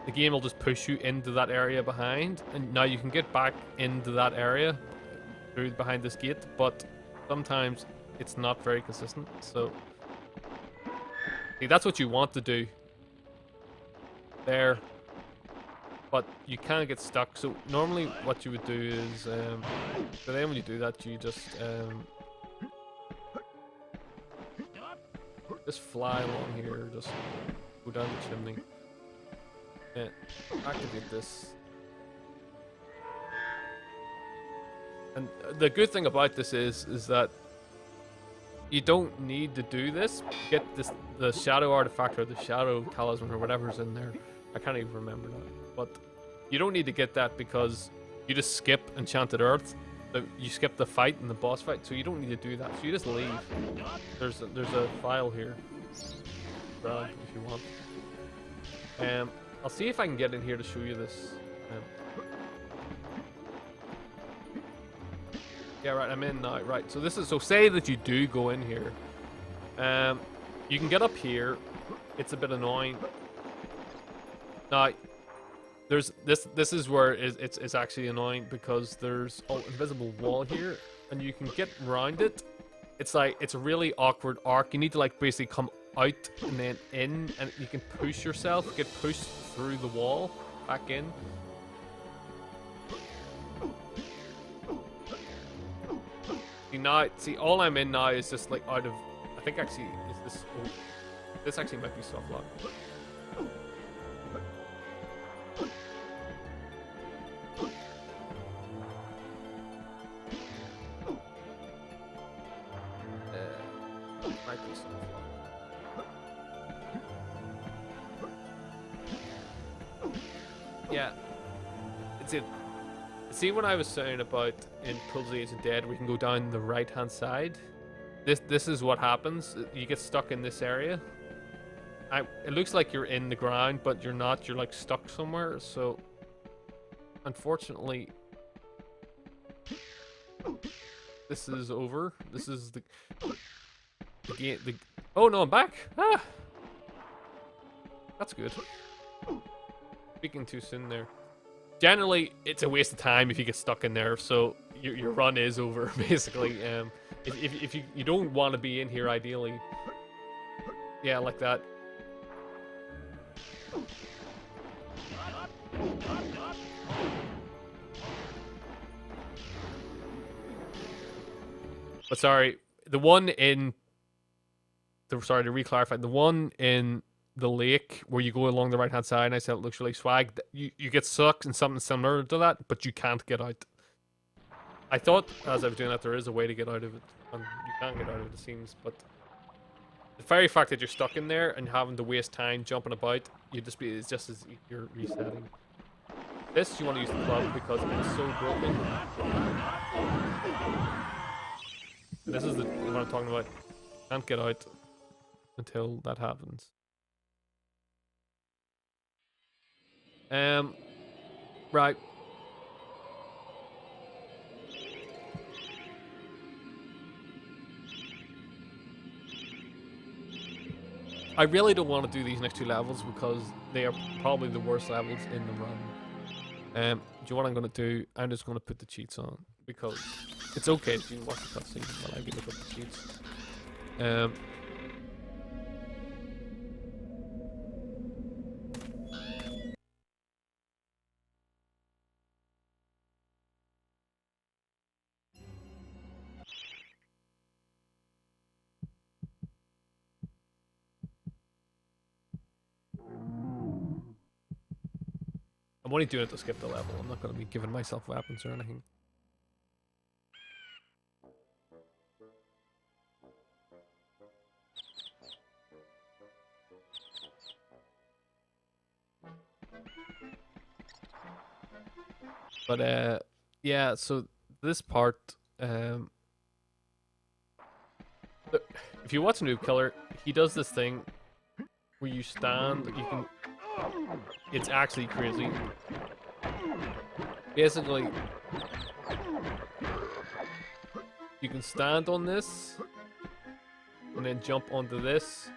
The game will just push you into that area behind, and now you can get back into that area through behind this gate, but sometimes it's not very consistent. So see, that's what you want to do there, but you kind of get stuck. So normally what you would do is so then when you do that, you just fly along here, just go down the chimney. Yeah, activate this. And the good thing about this is that you don't need to do this. Get the shadow artifact or the shadow talisman or whatever's in there. I can't even remember that. But you don't need to get that because you just skip Enchanted Earth. So you skip the fight and the boss fight, so you don't need to do that. So you just leave. There's a file here. Grab if you want. I'll see if I can get in here to show you this. Yeah, right, I'm in now. Right, so this is, so say that you do go in here. You can get up here. It's a bit annoying. Now, there's this is where it's actually annoying because there's an invisible wall here, and you can get around it. It's like, it's a really awkward arc. You need to like basically come out and then in, and you can push yourself, get pushed through the wall back in. See, all I'm in now is just like out of, I think actually is this, oh, this actually might be soft lock. Might be soft lock. Yeah, it's it. See, when I was saying about in Puzzle Agent Dead, we can go down the right-hand side. This is what happens. You get stuck in this area. It looks like you're in the ground, but you're not. You're like stuck somewhere. So, unfortunately, this is over. This is the game. Oh no, I'm back. Ah, that's good. Speaking too soon there. Generally, it's a waste of time if you get stuck in there. So your run is over basically. If you don't want to be in here, ideally, yeah, like that. But sorry, the one in sorry, to re-clarify, the one in the lake where you go along the right hand side, and I said it looks really swag. You get stuck in something similar to that, but you can't get out. I thought as I was doing that there is a way to get out of it, and you can't get out of it, it seems. But the very fact that you're stuck in there and having to waste time jumping about, it's just as you're resetting. This you want to use the club because it is so broken. This is what I'm talking about. Can't get out until that happens. Right. I really don't want to do these next two levels because they are probably the worst levels in the run. Do you know what I'm going to do? I'm just going to put the cheats on because it's okay if you watch the cutscene while I give it up the cheats. I'm only doing it to skip the level. I'm not going to be giving myself weapons or anything. But yeah, so this part, if you watch Noob Killer, he does this thing where you stand, it's actually crazy. Basically, you can stand on this, and then jump onto this,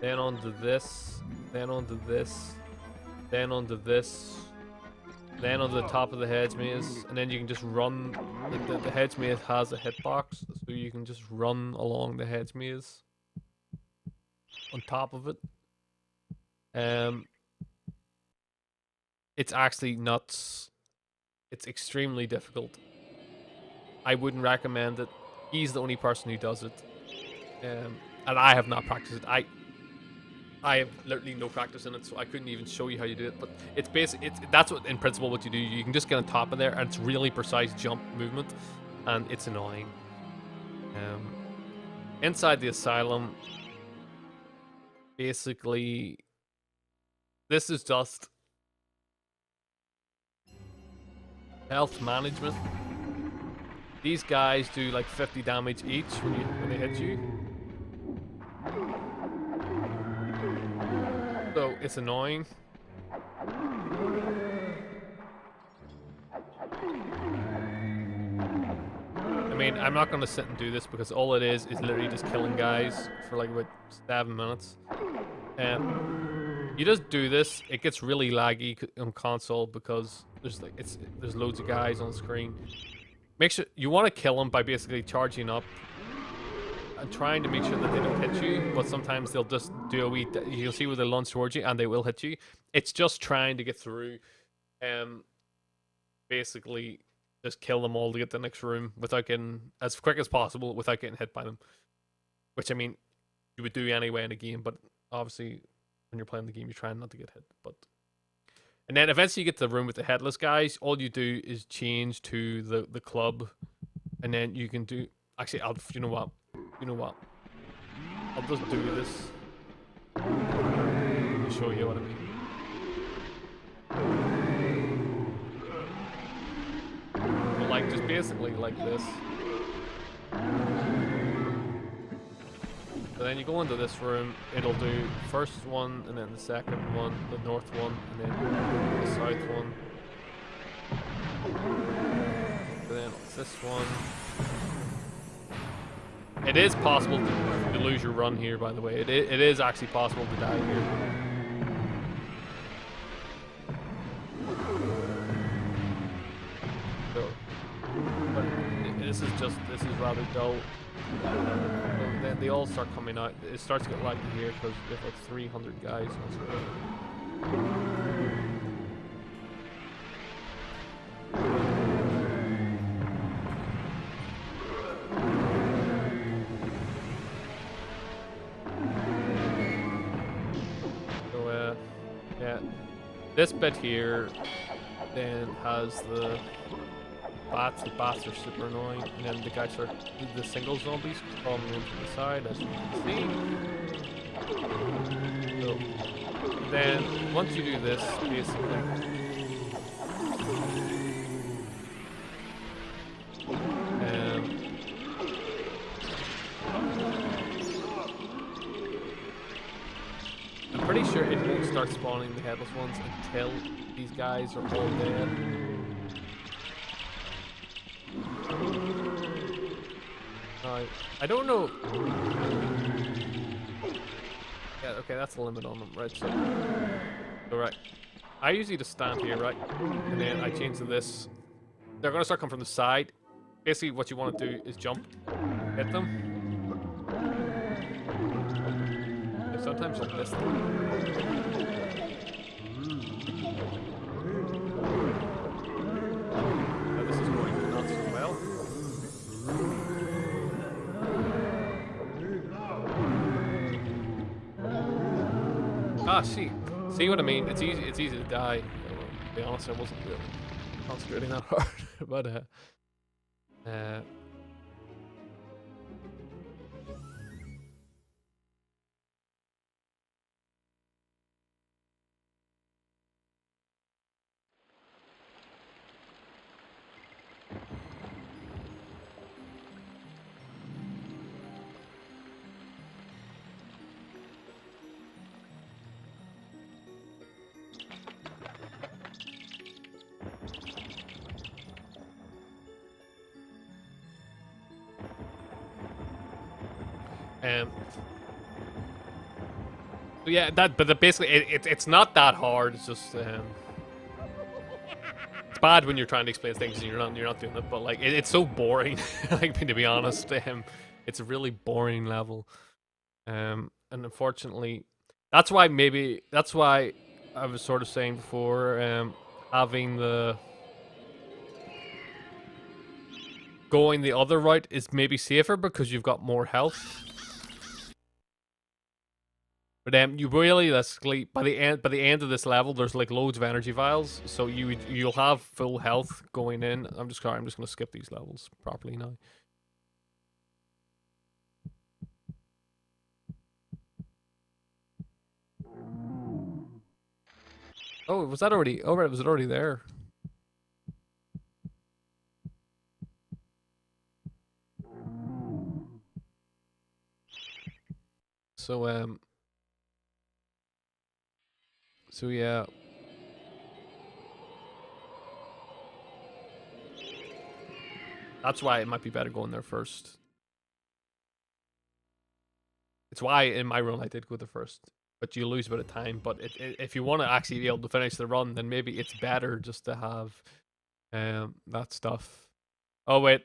then onto this, then onto this, then onto this, then onto the top of the hedge maze, and then you can just run. The hedge maze has a hitbox, so you can just run along the hedge maze on top of it. It's actually nuts. It's extremely difficult. I wouldn't recommend it. He's the only person who does it. And I have not practiced it. I have literally no practice in it, so I couldn't even show you how you do it. But it's basically, that's what, in principle, what you do. You can just get on top of there, and it's really precise jump movement, and it's annoying. Inside the asylum, basically, this is just health management. These guys do like 50 damage each when they hit you. So it's annoying. I mean, I'm not going to sit and do this because all it is literally just killing guys for like about 7 minutes. You just do this, it gets really laggy on console because there's loads of guys on screen. Make sure you want to kill them by basically charging up and trying to make sure that they don't hit you, but sometimes they'll just do a wee, you'll see where they launch towards you and they will hit you. It's just trying to get through, basically just kill them all to get to the next room without getting, as quick as possible, without getting hit by them. Which, I mean, you would do anyway in a game, but obviously when you're playing the game you're trying not to get hit. And then eventually you get to the room with the headless guys. All you do is change to the club, and then you can do, actually, you know what, I'll just do this to show you what I mean. just basically like this. So then you go into this room, it'll do first one, and then the second one, the north one, and then the south one. And then it's this one. It is possible to lose your run here, by the way. It is actually possible to die here. So, but this is rather dull. And then they all start coming out. It starts to get laggy here because we have like 300 guys. So yeah, this bit here then has the bats. The bats are super annoying, and then the guys are the single zombies crawling into the side, as you can see. So then once you do this, basically, I'm pretty sure it won't start spawning the headless ones until these guys are all dead. I don't know. Yeah, okay, that's the limit on them, right? So right. I usually just stand here, right? And then I change to this. They're gonna start coming from the side. Basically, what you want to do is jump, hit them. And sometimes you'll miss them. Now, this is going not so well. Ah, see what I mean? It's easy to die. To be honest, I wasn't really concentrating that hard, but so yeah, but basically it's not that hard. It's just it's bad when you're trying to explain things and you're not doing it. But like it's so boring. Like, to be honest, it's a really boring level. And unfortunately, that's why I was sort of saying before, having going the other route is maybe safer because you've got more health. But you realistically, by the end of this level, there's like loads of energy vials, so you'll have full health going in. I'm just gonna skip these levels properly now. Oh, was that already? Oh, right, was it already there? So yeah. That's why it might be better going there first. It's why in my run I did go there first. But you lose a bit of time. But if you want to actually be able to finish the run, then maybe it's better just to have that stuff. Oh wait.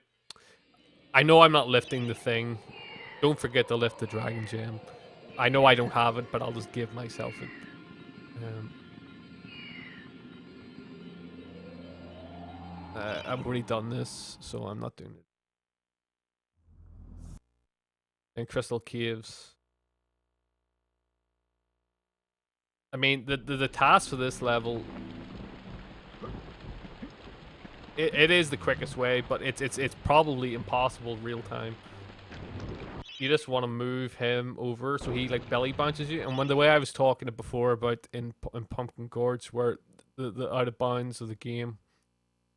I know I'm not lifting the thing. Don't forget to lift the dragon gem. I know I don't have it, but I'll just give myself it. I've already done this, so I'm not doing it. And crystal caves. I mean, the task for this level, it is the quickest way, but it's probably impossible real time. You just want to move him over so he like belly bounces you. And when the way I was talking before about in Pumpkin Gorge, where the out of bounds of the game,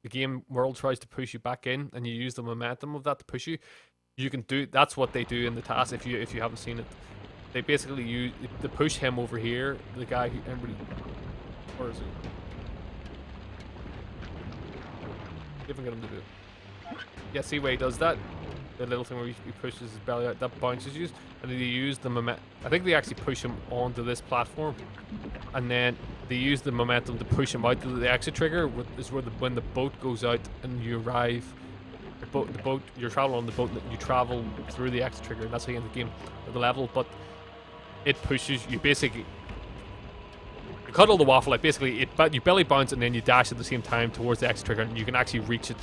the game world tries to push you back in, and you use the momentum of that to push you. You can do that's what they do in the task. If you haven't seen it, they basically use to push him over here. The guy who everybody, where is he? See if I can get him to do it. Yeah, see where he does that? The little thing where he pushes his belly out, that bounces you, and then they use the momentum. I think they actually push him onto this platform, and then they use the momentum to push him out to the exit trigger. Is where when the boat goes out and you arrive. The boat, you're traveling on the boat, you travel through the exit trigger, and that's how you end the game, or the level. But it pushes you basically. You cut all the waffle, like basically you belly bounce and then you dash at the same time towards the exit trigger, and you can actually reach it.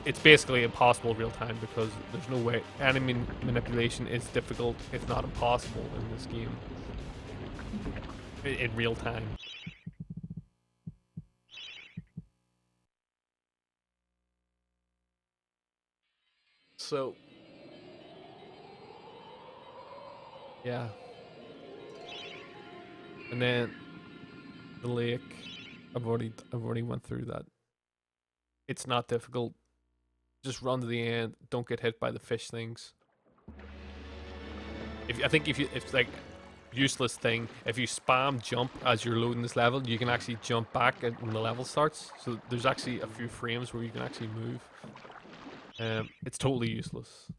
It's basically impossible real time because there's no way. Enemy manipulation is difficult, if not impossible, in this game. In real time. So, yeah. And then the lake. I've already went through that. It's not difficult. Just run to the end. Don't get hit by the fish things. If it's like useless thing. If you spam jump as you're loading this level, you can actually jump back when the level starts. So there's actually a few frames where you can actually move. It's totally useless.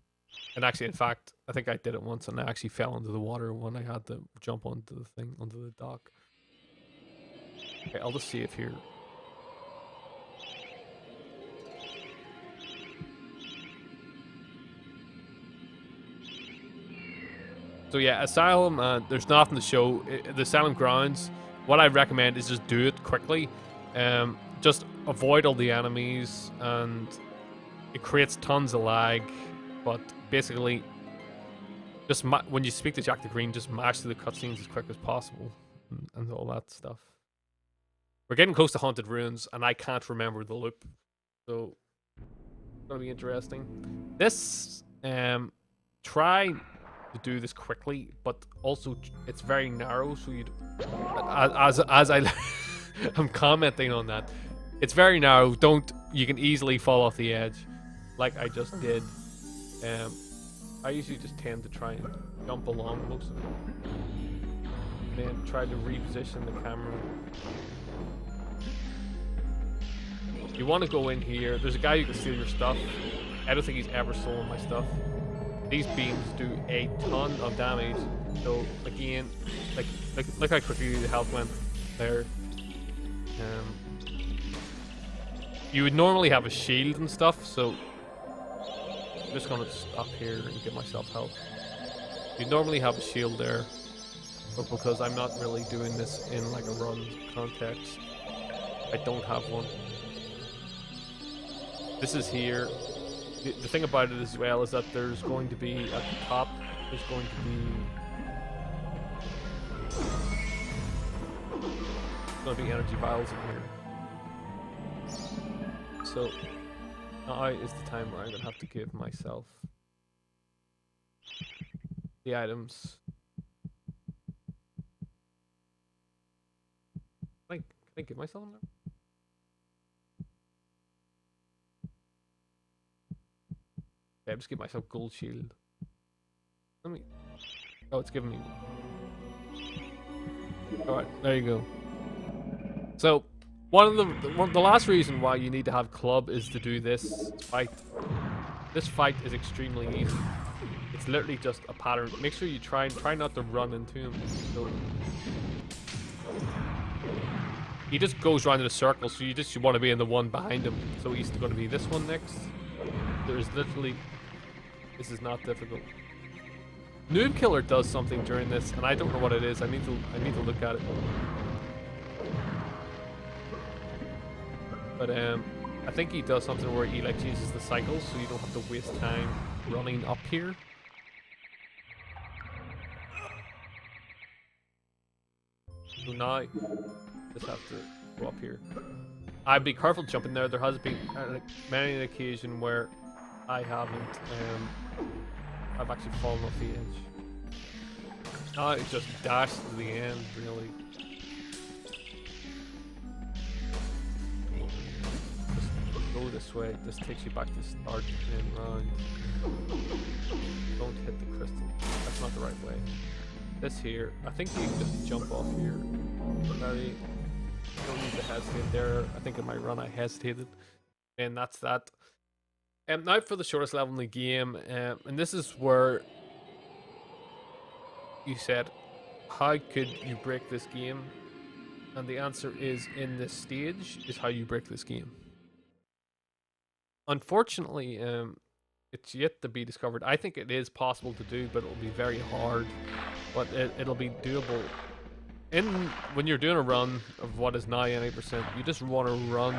And actually, in fact, I think I did it once and I actually fell into the water when I had to jump onto the thing, onto the dock. Okay, I'll just see if here. So yeah, Asylum, there's nothing to show. The Asylum grounds, what I recommend is just do it quickly. Just avoid all the enemies, and it creates tons of lag, but basically, just when you speak to Jack the Green, just mash through the cutscenes as quick as possible, and all that stuff. We're getting close to Haunted Ruins, and I can't remember the loop, so it's gonna be interesting. This, try to do this quickly, but also it's very narrow, so you, as I, I'm commenting on that. It's very narrow. You can easily fall off the edge, like I just did. I usually just tend to try and jump along most of it, and then try to reposition the camera. You want to go in here. There's a guy who can steal your stuff. I don't think he's ever stolen my stuff. These beams do a ton of damage. So again, look how quickly the health went there. You would normally have a shield and stuff, so I'm just gonna stop here and get myself health. You'd normally have a shield there, but because I'm not really doing this in like a run context, I don't have one. This is here. The thing about it as well is that there's going to be, at the top, there's going to be energy vials in here. So now is the time where I'm going to have to give myself the items. Can I give myself them now? Okay, just give myself gold shield. Let me. Oh, it's giving me one. All right, there you go. So, the last reason why you need to have club is to do this fight. This fight is extremely easy. It's literally just a pattern. Make sure you try not to run into him. So, he just goes around in a circle, so you want to be in the one behind him. So he's going to be this one next. There's literally. This is not difficult. Noob Killer does something during this, and I don't know what it is. I need to look at it. But I think he does something where he like uses the cycles, so you don't have to waste time running up here. So now, just have to go up here. I'd be careful jumping there. There has been many an occasion where I haven't. I've actually fallen off the edge. Now it just dashed to the end, really. Just this way. This takes you back to start and round. Don't hit the crystal. That's not the right way. This here, I think you can just jump off here. Very, don't need to hesitate there. I think in my run I hesitated. And that's that. Now for the shortest level in the game. And this is where you said, how could you break this game? And the answer is, in this stage is how you break this game. Unfortunately, it's yet to be discovered. I think it is possible to do, but it'll be very hard. But it'll be doable. When you're doing a run of what is now 90%, you just want to run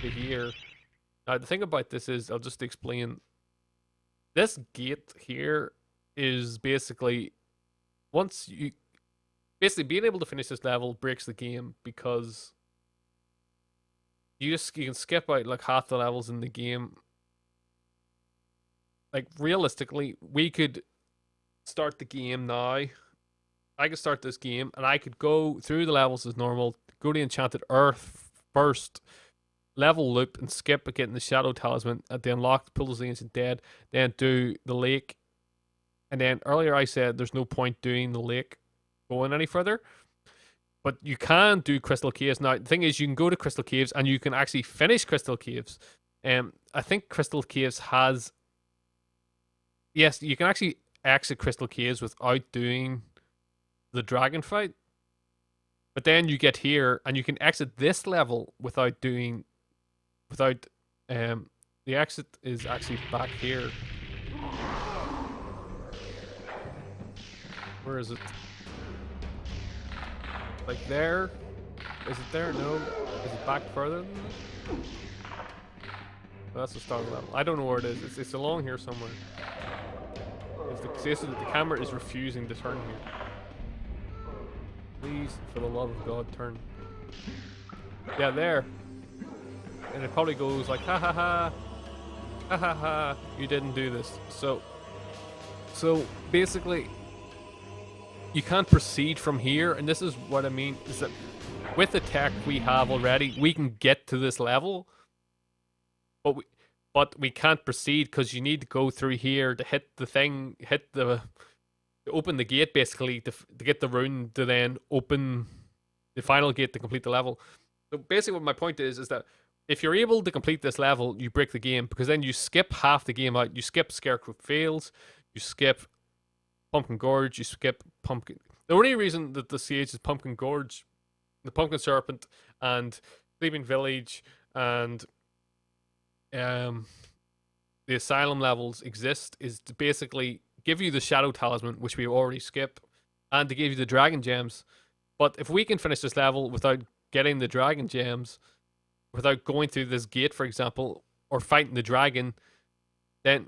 to here. Now the thing about this is, I'll just explain. This gate here is basically, basically being able to finish this level breaks the game, because you can skip out like half the levels in the game. Like realistically, we could start the game now. I could start this game and I could go through the levels as normal, go to Enchanted Earth first, level loop and skip getting the Shadow Talisman at the unlocked Pools of the Ancient Dead, then do the lake. And then earlier I said there's no point doing the lake going any further. But you can do Crystal Caves. Now, the thing is, you can go to Crystal Caves and you can actually finish Crystal Caves. I think Crystal Caves has... Yes, you can actually exit Crystal Caves without doing the dragon fight. But then you get here and you can exit this level without doing... the exit is actually back here. Where is it? Like there? Is it there? No. Is it back further than that? Well, that's the start of the level. I don't know where it is. It's along here somewhere. The camera is refusing to turn here. Please, for the love of God, turn. Yeah, there. And it probably goes like, ha ha ha. Ha ha ha. You didn't do this. So basically, you can't proceed from here, and this is what I mean, is that with the tech we have already, we can get to this level, but we can't proceed because you need to go through here to hit the thing, to open the gate, basically, to get the rune to then open the final gate to complete the level. So basically what my point is that if you're able to complete this level, you break the game, because then you skip half the game out. You skip Scarecrow Fails, you skip Pumpkin Gorge, you skip Pumpkin. The only reason that the CH is Pumpkin Gorge, the Pumpkin Serpent, and Sleeping Village, and the Asylum levels exist is to basically give you the Shadow Talisman, which we already skip, and to give you the Dragon Gems. But if we can finish this level without getting the Dragon Gems, without going through this gate, for example, or fighting the dragon, then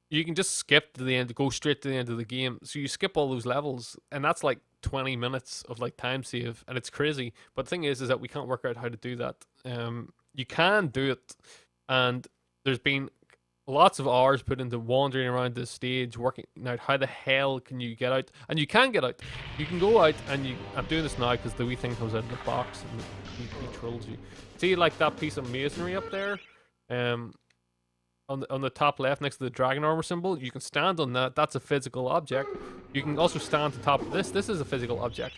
you can just skip to the end, go straight to the end of the game. So you skip all those levels, and that's like 20 minutes of like time save, and it's crazy. But the thing is that we can't work out how to do that. You can do it, and there's been lots of hours put into wandering around this stage, working out how the hell can you get out. And you can get out. You can go out, and I'm doing this now because the wee thing comes out of the box and he trolls you. See, like that piece of masonry up there, on the top left next to the dragon armor symbol, you can stand on that. That's a physical object. You can also stand on top of this. This is a physical object.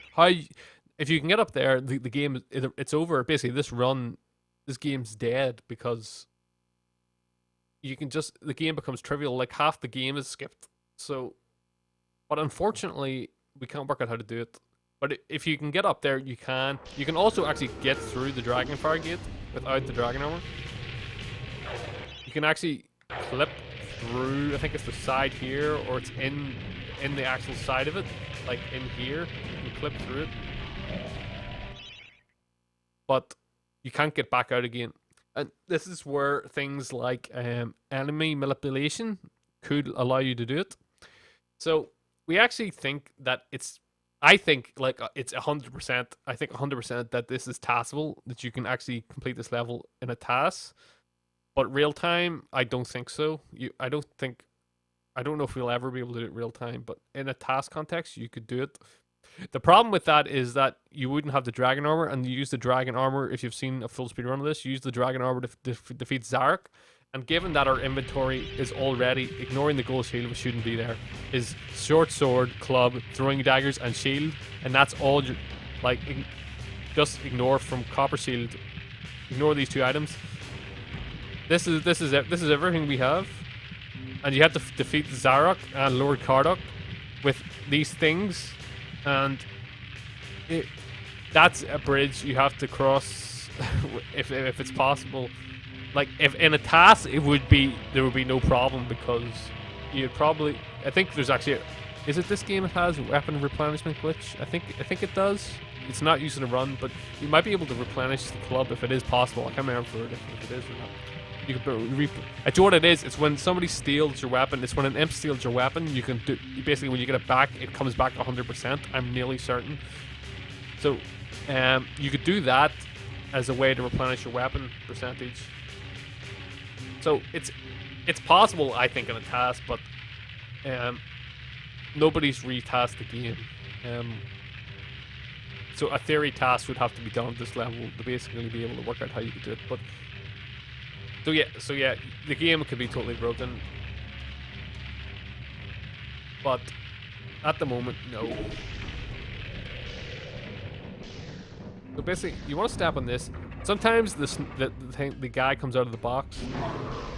If you can get up there, the game it's over. Basically, this game's dead, because the game becomes trivial. Like half the game is skipped. So, but unfortunately, we can't work out how to do it. But if you can get up there, you can. You can also actually get through the Dragonfire Gate without the dragon armor. You can actually clip through, I think it's the side here, or it's in the actual side of it, like in here. You can clip through it. But you can't get back out again. And this is where things like enemy manipulation could allow you to do it. So we actually think that I think it's 100%, I think 100% that this is taskable, that you can actually complete this level in a task. But real time, I don't think so. I don't know if we'll ever be able to do it real time, but in a task context, you could do it. The problem with that is that you wouldn't have the dragon armor, and you use the dragon armor. If you've seen a full speed run of this, you use the dragon armor to defeat Zarek. And given that our inventory is already, ignoring the gold shield, which shouldn't be there, is short sword, club, throwing daggers, and shield, and that's all. Like, just ignore from copper shield. Ignore these 2 items. This is everything we have, and you have to defeat Zarok and Lord Kardok with these things, and that's a bridge you have to cross if it's possible. Like, if in a task, there would be no problem, because you'd probably, I think there's actually is it this game that has weapon replenishment glitch? I think it does. It's not using a run, but you might be able to replenish the club if it is possible. I can't remember if it is or not. You can I do what it is. It's when somebody steals your weapon. It's when an imp steals your weapon. You can do basically, when you get it back, it comes back 100%. I'm nearly certain. So, you could do that as a way to replenish your weapon percentage. So it's possible, I think, in a task, but nobody's retasked the game. So a theory task would have to be done at this level to basically be able to work out how you could do it. But so yeah, the game could be totally broken. But at the moment, no. So basically, you want to step on this. Sometimes the guy comes out of the box.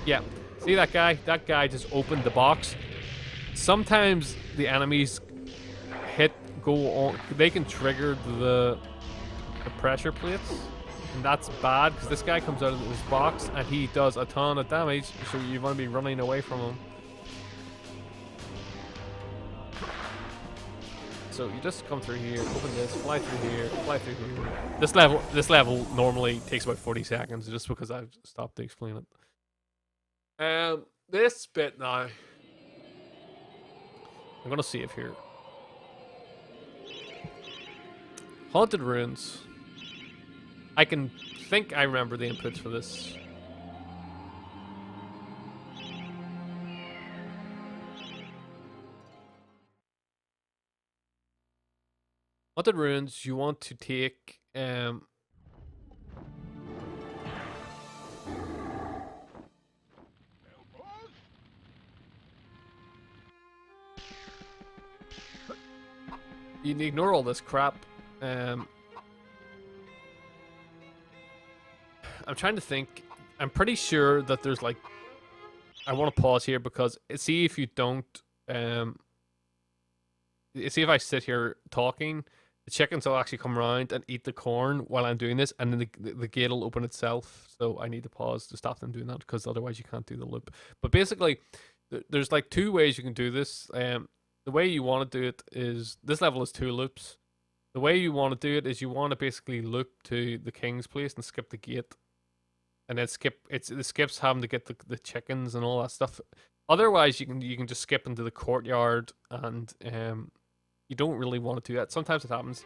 Yeah, see that guy? That guy just opened the box. Sometimes the enemies go on. They can trigger the pressure plates, and that's bad because this guy comes out of this box and he does a ton of damage. So you want to be running away from him. So you just come through here, open this, fly through here, fly through here. This level normally takes about 40 seconds, just because I've stopped to explain it. This bit now, I'm gonna save here. Haunted Ruins. I think I remember the inputs for this. Haunted Ruins, you want to take you can ignore all this crap. I'm trying to think. I'm pretty sure that there's like, I want to pause here because see if you don't see if I sit here talking, the chickens will actually come around and eat the corn while I'm doing this, and then the gate will open itself. So I need to pause to stop them doing that, because otherwise you can't do the loop. But basically, there's like 2 ways you can do this. The way you want to do it is, this level is 2 loops. The way you want to do it is you want to basically loop to the king's place and skip the gate, and then it skips having to get the chickens and all that stuff. Otherwise, you can just skip into the courtyard, and you don't really want to do that. Sometimes it happens.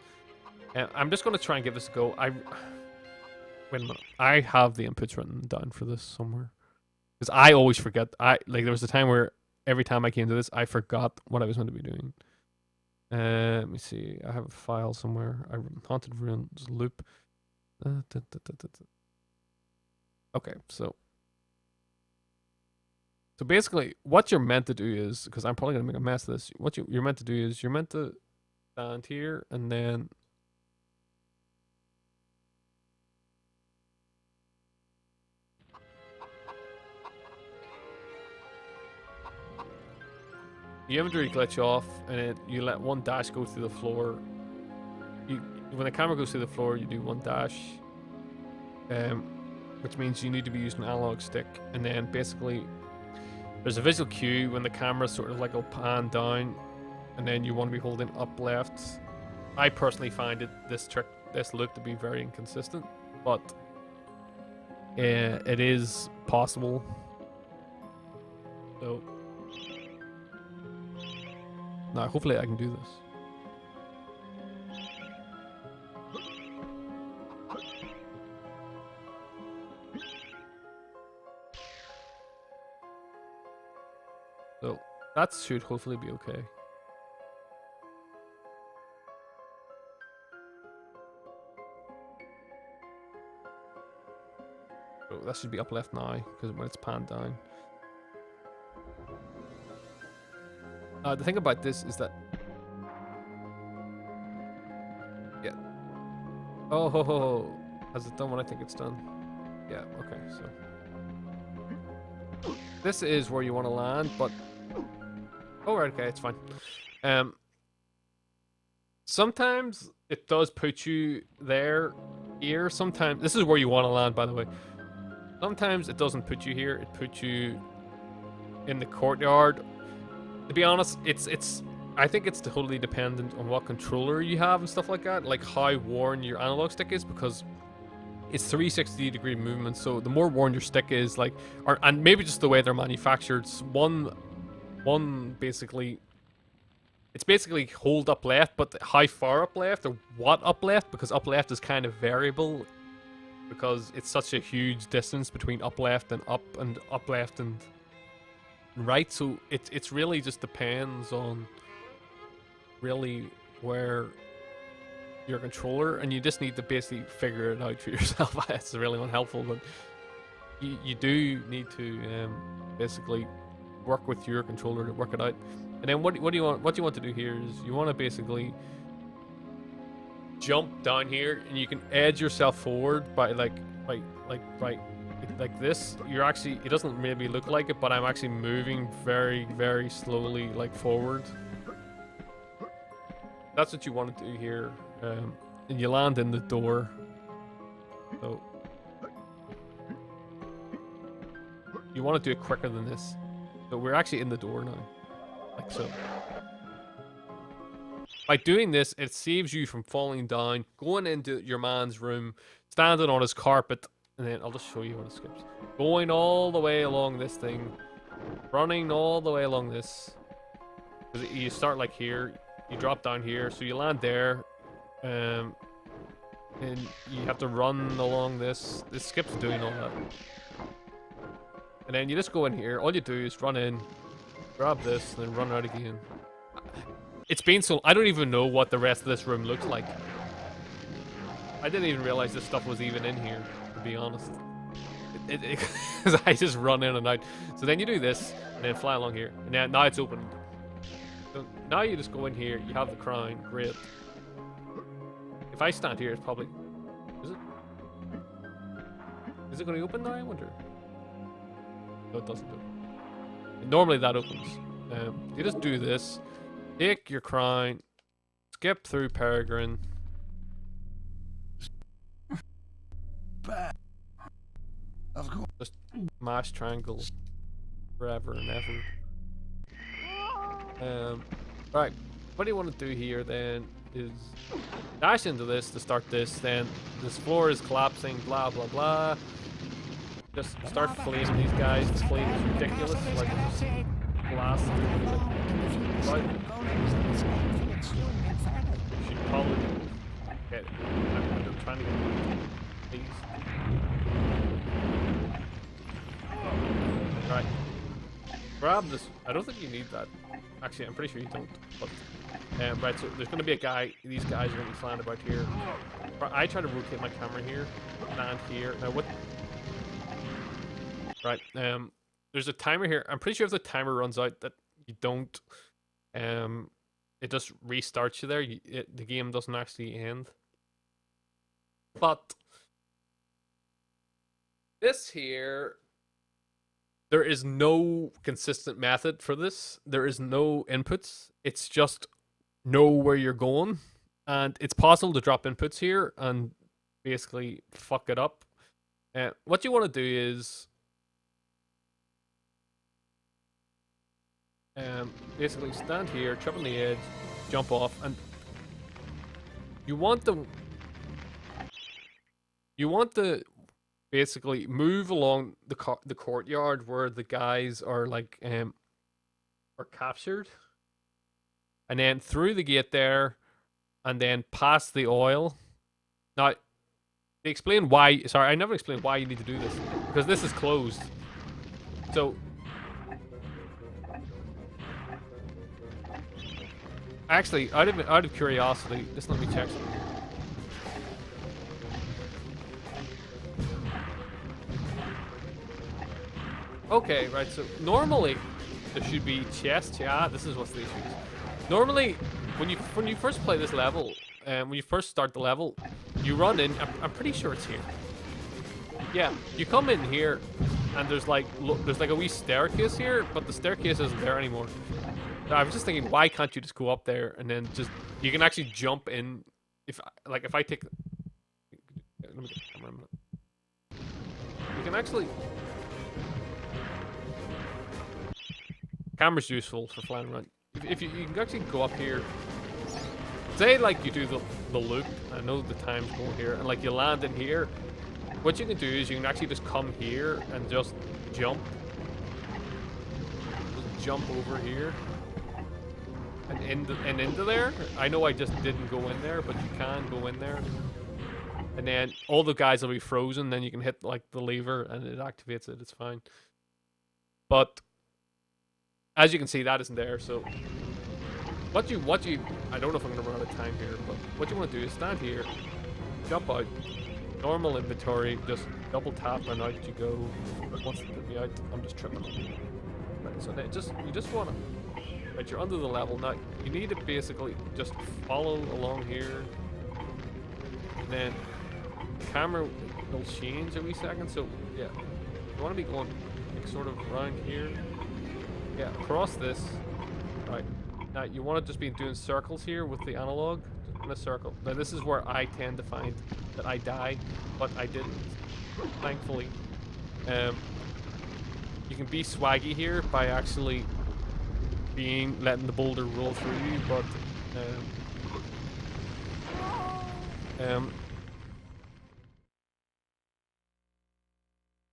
I'm just going to try and give this a go. Wait a minute. I have the inputs written down for this somewhere, because I always forget. There was a time where every time I came to this, I forgot what I was meant to be doing. Let me see. I have a file somewhere. Haunted Ruins loop. Okay, so basically, what you're meant to do is, because I'm probably gonna make a mess of this. What you're meant to do is, you're meant to stand here, and then you inventory glitch off, and you let 1 dash go through the floor. When the camera goes through the floor, you do 1 dash, which means you need to be using an analog stick. And then basically, there's a visual cue when the camera's sort of like will pan down, and then you want to be holding up left. I personally find this loop to be very inconsistent, but it is possible. So now, hopefully I can do this. So that should hopefully be okay. So that should be up left now, because when it's panned down. The thing about this is that... Yeah. Oh, ho, ho, ho. Has it done what I think it's done? Yeah, okay, so... This is where you want to land, but... Oh, right, okay, it's fine. Sometimes it does put you there, here. Sometimes... This is where you want to land, by the way. Sometimes it doesn't put you here. It puts you in the courtyard. To be honest, I think it's totally dependent on what controller you have and stuff like that. Like how worn your analog stick is, because it's 360-degree movement. So the more worn your stick is, like, and maybe just the way they're manufactured. One basically, it's basically hold up left, but how far up left or what up left, because up left is kind of variable, because it's such a huge distance between up left and up left and right. So it's really just depends on really where your controller, and you just need to basically figure it out for yourself. It's really unhelpful, but you do need to basically work with your controller to work it out. And then what you want to do here is you want to basically jump down here, and you can edge yourself forward by like this. You're actually, it doesn't maybe look like it, but I'm actually moving very, very slowly, like, forward. That's what you want to do here. And you land in the door. So you want to do it quicker than this. So we're actually in the door now, like so. By doing this, it saves you from falling down, going into your man's room, standing on his carpet, and then I'll just show you what it skips. Going all the way along this thing, running all the way along this. You start like here, you drop down here, so you land there, and you have to run along this. This skips doing all that. And then you just go in here, all you do is run in, grab this, and then run out again. It's been so... I don't even know what the rest of this room looks like. I didn't even realize this stuff was even in here, to be honest. Because I just run in and out. So then you do this, and then fly along here. And now it's opened. So now you just go in here, you have the crown, great. If I stand here, it's probably... Is it? Is it going to open now, I wonder? No, it doesn't. Normally that opens. You just do this. Take your crown, skip through Peregrine. Just mash triangle forever and ever. Right, what do you want to do here then is dash into this to start this, then this floor is collapsing, blah blah blah. Just start flaming these guys. This flame is ridiculous, like just blast through. Right. Should probably get it. I'm trying to get these. Right. Grab this. I don't think you need that. Actually, I'm pretty sure you don't. But right, so there's going to be a guy. These guys are going to be flying about here. I try to rotate my camera here, land here. Now what? Right. There's a timer here. I'm pretty sure if the timer runs out, that you don't. It just restarts you there. The game doesn't actually end. But this here, there is no consistent method for this. There is no inputs. It's just know where you're going, and it's possible to drop inputs here and basically fuck it up. What you want to do is basically stand here, chop on the edge, jump off, and you want to basically move along the courtyard where the guys are like are captured, and then through the gate there, and then past the oil. Now, they explain why. Sorry, I never explained why you need to do this, because this is closed. So actually, out of curiosity, just let me check something. Okay, right. So normally there should be chests. Yeah, this is what's the issue is. Normally, when you first play this level, when you first start the level, you run in. I'm pretty sure it's here. Yeah, you come in here, and there's like a wee staircase here, but the staircase isn't there anymore. I was just thinking, why can't you just go up there and then just you can actually jump in? If I take, let me get the camera a minute. You can actually. Camera's useful for flying around. If you can actually go up here. Say like you do the loop. I know the time's going here, and like you land in here. What you can do is you can actually just come here and just jump. Just jump over here. And into there. I know I just didn't go in there, but you can go in there. And then all the guys will be frozen. Then you can hit like the lever and it activates it. It's fine. But as you can see, that isn't there. So what you I don't know if I'm gonna run out of time here, but what you want to do is stand here, jump out, normal inventory, just double tap and out you go. Once it get me out, I'm just tripping. Right, so then you just wanna. Right, you're under the level now. You need to basically just follow along here, and then the camera will change every second. So yeah, you want to be going like, sort of around here. Yeah, across this. Right now, you want to just be doing circles here with the analog, just in a circle. Now this is where I tend to find that I die, but I didn't, thankfully. You can be swaggy here by actually letting the boulder roll through you, but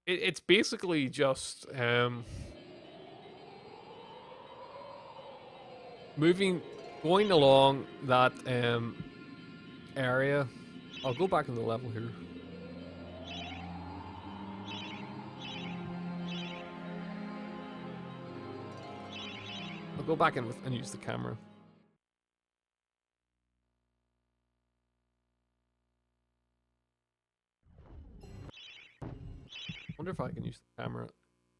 it's basically just going along that area. I'll go back in the level here. I'll go back in and use the camera. Wonder if I can use the camera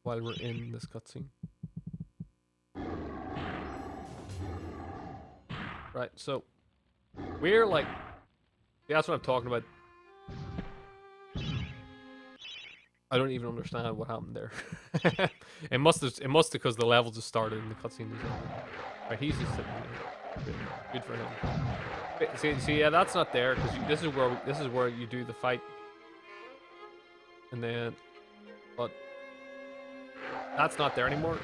while we're in this cutscene. Right, so we're like, that's what I'm talking about. I don't even understand what happened there. it must because the level just started and the cutscene was over. Right, he's just sitting there. Good for him. See, yeah, that's not there because this is where you do the fight, and then, but that's not there anymore.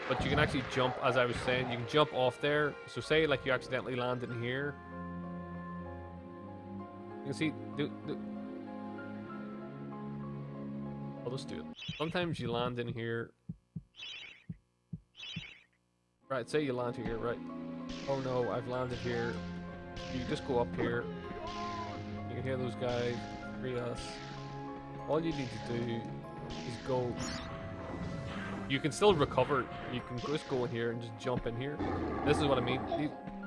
But you can actually jump, as I was saying, you can jump off there. So say like you accidentally land in here. You can see, I'll just do it. Sometimes you land in here. Right, say you land here, right? Oh no, I've landed here. You can just go up here. You can hear those guys, free us. All you need to do is go. You can still recover. You can just go in here and just jump in here. This is what I mean.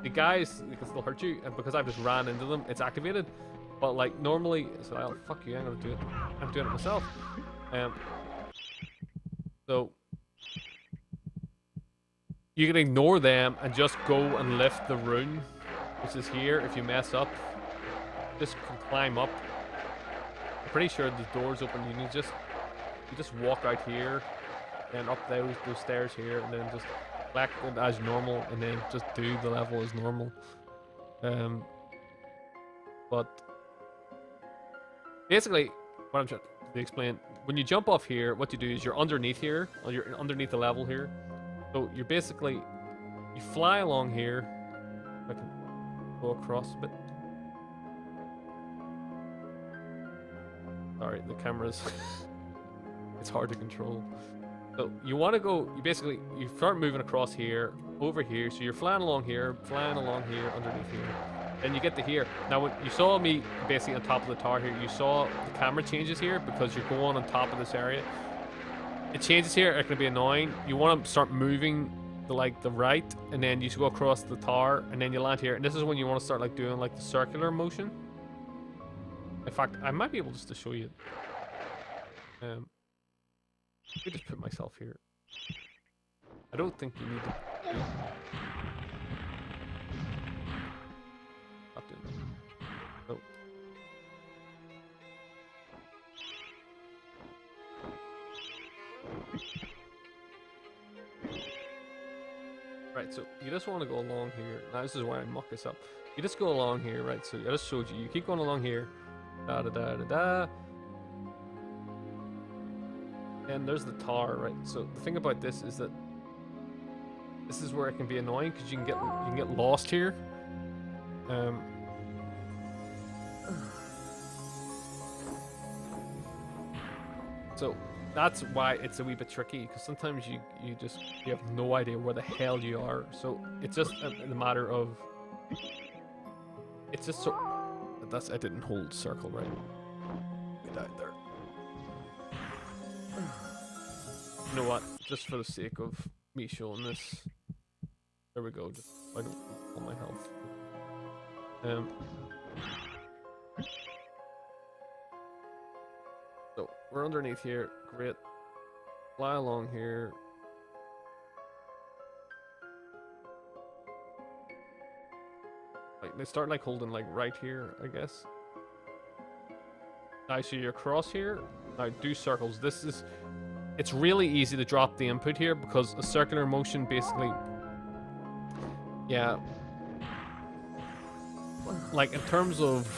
The guys, they can still hurt you, and because I've just ran into them, it's activated. But like normally, so I'll fuck you. I'm gonna do it. I'm doing it myself. So you can ignore them and just go and lift the rune, which is here. If you mess up, just climb up. I'm pretty sure the door's open. You just walk out here. Then up those stairs here, and then just select it as normal, and then just do the level as normal. But basically, what I'm trying to explain, when you jump off here, what you do is you're underneath here, or you're underneath the level here. So you're basically, you fly along here. If I can go across a bit. Sorry, the camera's it's hard to control. So you want to go, you start moving across here, over here, so you're flying along here, underneath here. Then you get to here. Now when you saw me basically on top of the tower here, you saw the camera changes here because you're going on top of this area. It changes here, it can be annoying. You want to start moving the right, and then you go across the tower, and then you land here. And this is when you want to start like doing like the circular motion. In fact, I might be able just to show you. I just put myself here. I don't think you need to. Not doing that. Nope. Right, so you just want to go along here. Now this is why I muck this up. You just go along here, right? So I just showed you. You keep going along here. Da da da da da. And there's the tower, right? So the thing about this is that this is where it can be annoying because you can get lost here. So that's why it's a wee bit tricky because sometimes you have no idea where the hell you are. So it's just a matter of it's just so I didn't hold circle right. We died there. You know what? Just for the sake of me showing this, there we go. Just I don't all my health. So we're underneath here. Great. Fly along here. Like they start like holding like right here, I guess. Now so you're across here. Now do circles. It's really easy to drop the input here because a circular motion basically, yeah, like in terms of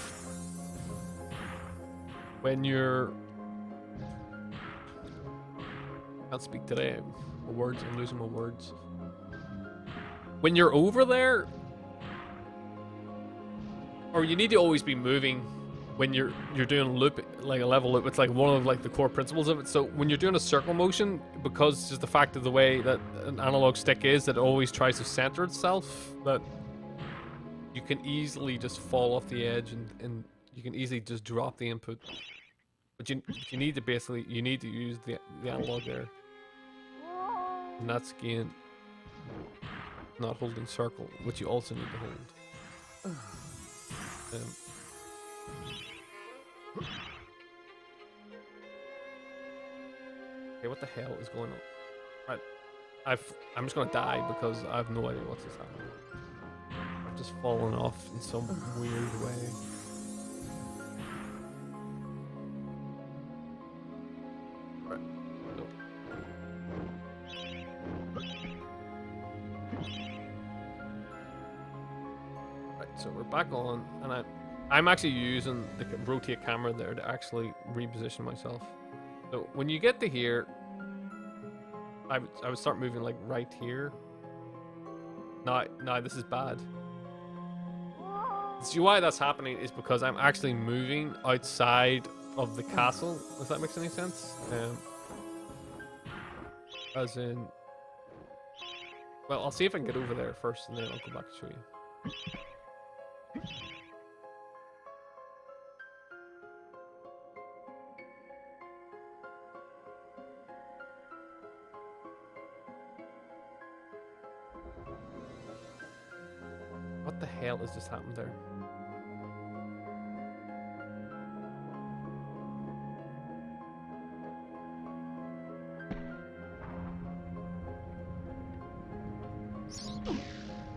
when you're, I can't speak today, my words, I'm losing my words. When you're over there, or you need to always be moving when you're doing loop, like a level loop. It's like one of like the core principles of it. So when you're doing a circle motion, because just the fact of the way that an analog stick is, that it always tries to center itself, that you can easily just fall off the edge and you can easily just drop the input. But you need to basically, you need to use the analog there. And that's again not holding circle, which you also need to hold. Okay, what the hell is going on? Right, I'm just gonna die because I have no idea what's just happening. I've just fallen off in some weird way. Right, so. Right, so we're back on, and I'm actually using the rotate camera there to actually reposition myself. So when you get to here, I would start moving like right here. No, this is bad. See why that's happening is because I'm actually moving outside of the castle. If that makes any sense. As in, well, I'll see if I can get over there first, and then I'll go back and show you. What the hell has just happened there?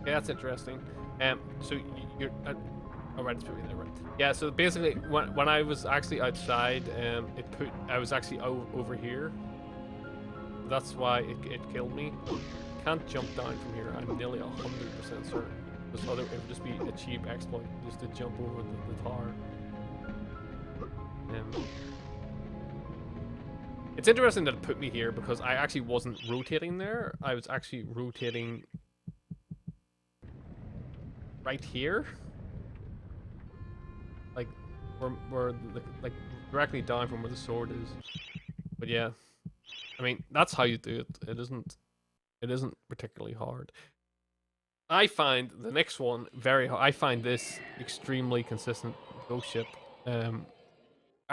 Okay, that's interesting. So you're oh right, it's put me there, right? Yeah. So basically, when I was actually outside, I was actually over here. That's why it killed me. Can't jump down from here. I'm nearly 100% certain. It would just be a cheap exploit just to jump over the tower. It's interesting that it put me here because I actually wasn't rotating there. I was actually rotating right here, like where like directly down from where the sword is. But yeah, I mean that's how you do it. It isn't particularly hard. I find the next one very hard. I find this extremely consistent. Ghost Ship. In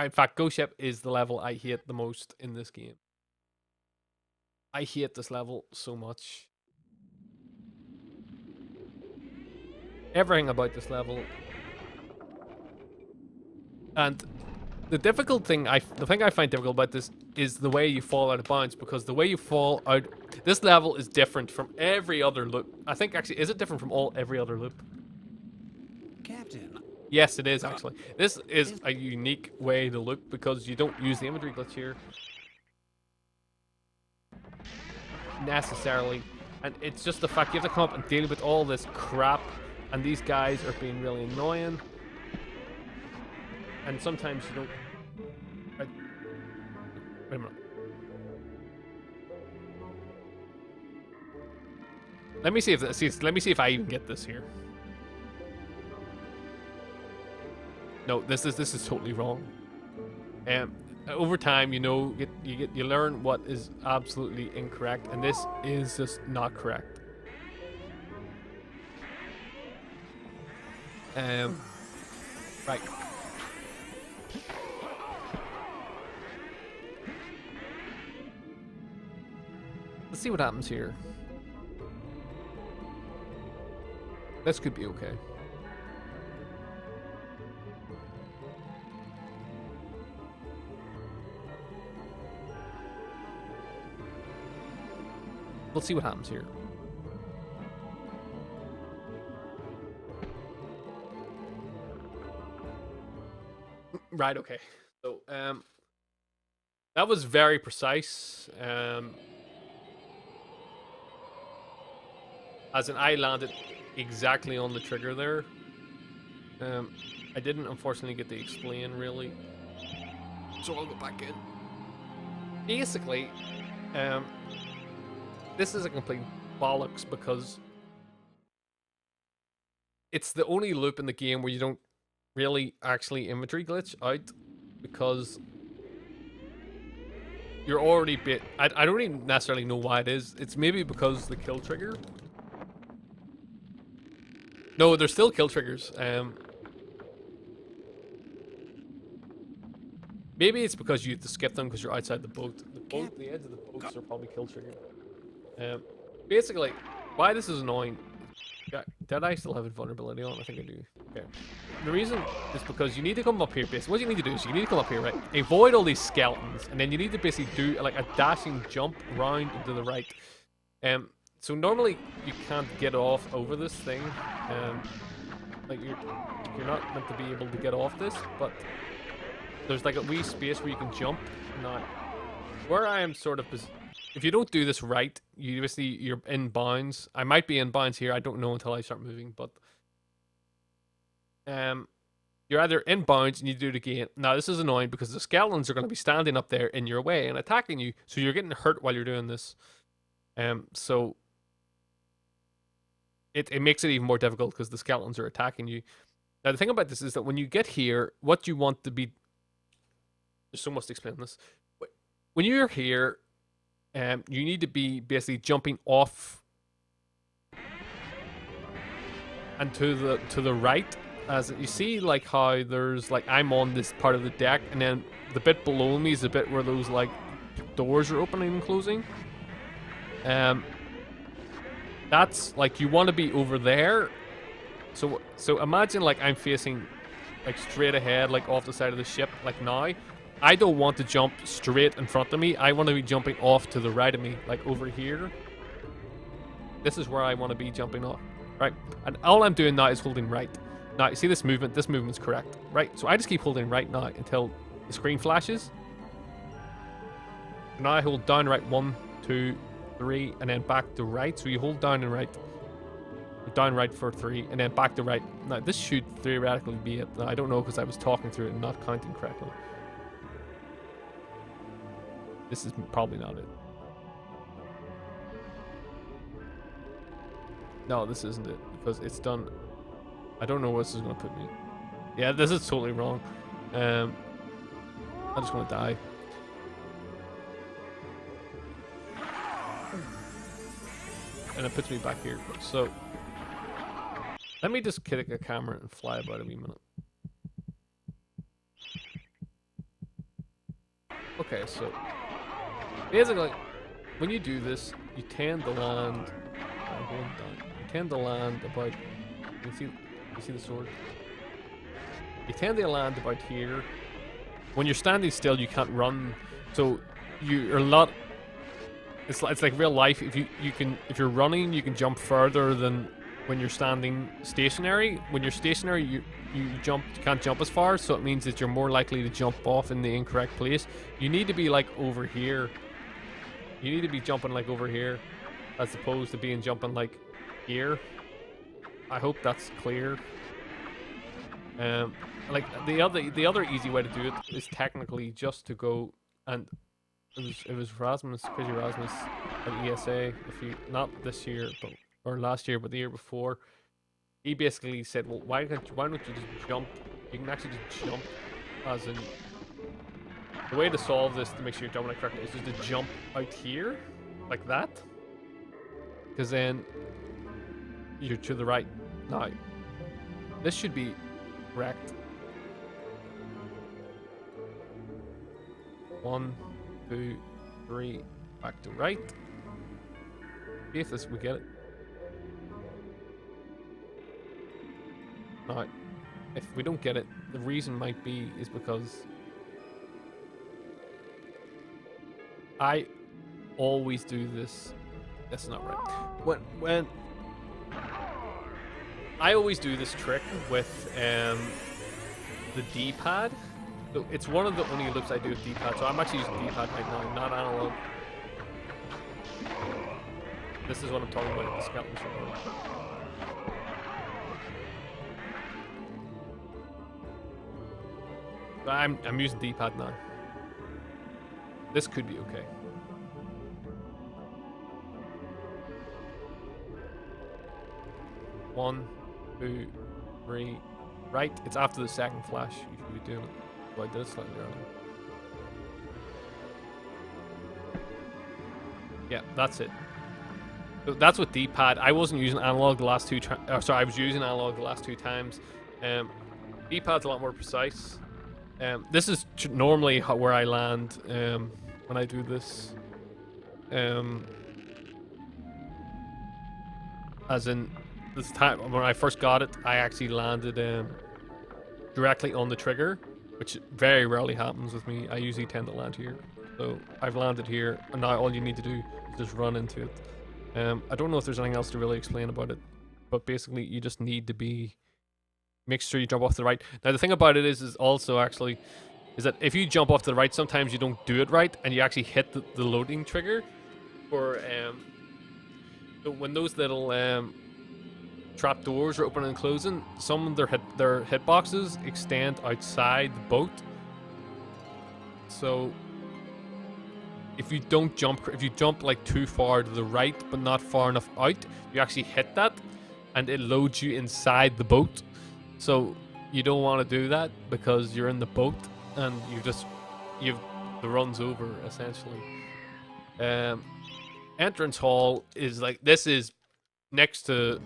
fact, Ghost Ship is the level I hate the most in this game. I hate this level so much. Everything about this level. And The difficult thing, the thing I find difficult about this is the way you fall out of bounds, because the way you fall out, this level is different from every other loop. I think actually, is it different from every other loop? Captain. Yes, it is actually. This is a unique way to loop because you don't use the imagery glitch here necessarily, and it's just the fact you have to come up and deal with all this crap, and these guys are being really annoying, and sometimes you don't. Wait a minute. Let me see if I even get this here. No, this is totally wrong. Over time, you know, you learn what is absolutely incorrect, and this is just not correct. Right. Let's see what happens here. This could be okay. Let's see what happens here. Right, okay. So, that was very precise. As in, I landed exactly on the trigger there. I didn't unfortunately get to explain really. So I'll go back in. Basically, this is a complete bollocks because it's the only loop in the game where you don't really actually imagery glitch out, because you're already bit. I don't even necessarily know why it is. It's maybe because the kill trigger. No, there's still kill triggers. Maybe it's because you have to skip them because you're outside the boat. The edge of the boats are probably kill triggered. Basically, why this is annoying. Did I still have invulnerability on? I think I do. Okay. The reason is because you need to come up here. Basically, what you need to do is you need to come up here, right? Avoid all these skeletons, and then you need to basically do like a dashing jump round to the right. So normally you can't get off over this thing. Like you're not meant to be able to get off this, but there's like a wee space where you can jump. Now, where I am sort of, if you don't do this right, you're in bounds. I might be in bounds here. I don't know until I start moving, but you're either in bounds and you do it again. Now this is annoying because the skeletons are going to be standing up there in your way and attacking you, so you're getting hurt while you're doing this. So it makes it even more difficult because the skeletons are attacking you. Now the thing about this is that when you get here, what you want to be, there's so much to explain this. When you're here, you need to be basically jumping off and to the right, as you see, like how there's like I'm on this part of the deck, and then the bit below me is the bit where those like doors are opening and closing. That's like you want to be over there. So imagine like I'm facing like straight ahead, like off the side of the ship, like now. I don't want to jump straight in front of me. I want to be jumping off to the right of me, like over here. This is where I want to be jumping off, right? And all I'm doing now is holding right. Now, you see this movement? This movement's correct, right? So I just keep holding right now until the screen flashes. Now I hold down right 1, 2, 3, and then back to right. So you hold down and right. Down right for 3, and then back to right. Now, this should theoretically be it. Now, I don't know because I was talking through it and not counting correctly. This is probably not it. No, this isn't it, because it's done. I don't know where this is going to put me. Yeah, this is totally wrong. I'm just going to die. And it puts me back here. So, let me just kick a camera and fly about a wee minute. Okay, so basically, when you do this, you tend to land. You tend to land about. You see the sword. You tend to land about here, when you're standing still, you can't run. So you're a lot. It's like real life. If you're running, you can jump further than when you're standing stationary. When you're stationary, you can't jump as far. So it means that you're more likely to jump off in the incorrect place. You need to be like over here. You need to be jumping like over here, as opposed to being jumping like here. I hope that's clear. Like the other easy way to do it is technically just to go and it was Rasmus, Crazy Rasmus at ESA. If you not this year, but or last year, but the year before, he basically said, "Well, why don't you just jump? You can actually just jump, as in the way to solve this to make sure you're jumping correctly is just to jump out here, like that, because then you're to the right. Now, this should be correct. 1, 2, 3, back to right. See if we get it. Now, if we don't get it, the reason might be is because I always do this. That's not right. When I always do this trick with the D-pad. So it's one of the only loops I do with D-pad. So I'm actually using D-pad right now, not analog. This is what I'm talking about, the skeletons. I'm using D-pad now. This could be okay. One, 2, 3, right. It's after the second flash. You should be doing it. Oh, I did it slightly early. Yeah, that's it. So that's with D-pad. I wasn't using analog the last two. Sorry, I was using analog the last 2 times. D-pad's a lot more precise. This is normally where I land when I do this. As in, this time when I first got it, I actually landed directly on the trigger, which very rarely happens with me. I usually tend to land here. So I've landed here, and now all you need to do is just run into it. I don't know if there's anything else to really explain about it, but basically you just need to make sure you jump off to the right. Now the thing about it is also actually is that if you jump off to the right, sometimes you don't do it right, and you actually hit the loading trigger. For so when those little trap doors are opening and closing, some of their hitboxes extend outside the boat. So if you jump like too far to the right but not far enough out, you actually hit that and it loads you inside the boat. So you don't want to do that because you're in the boat and the run's over essentially. Entrance hall is like, this is next to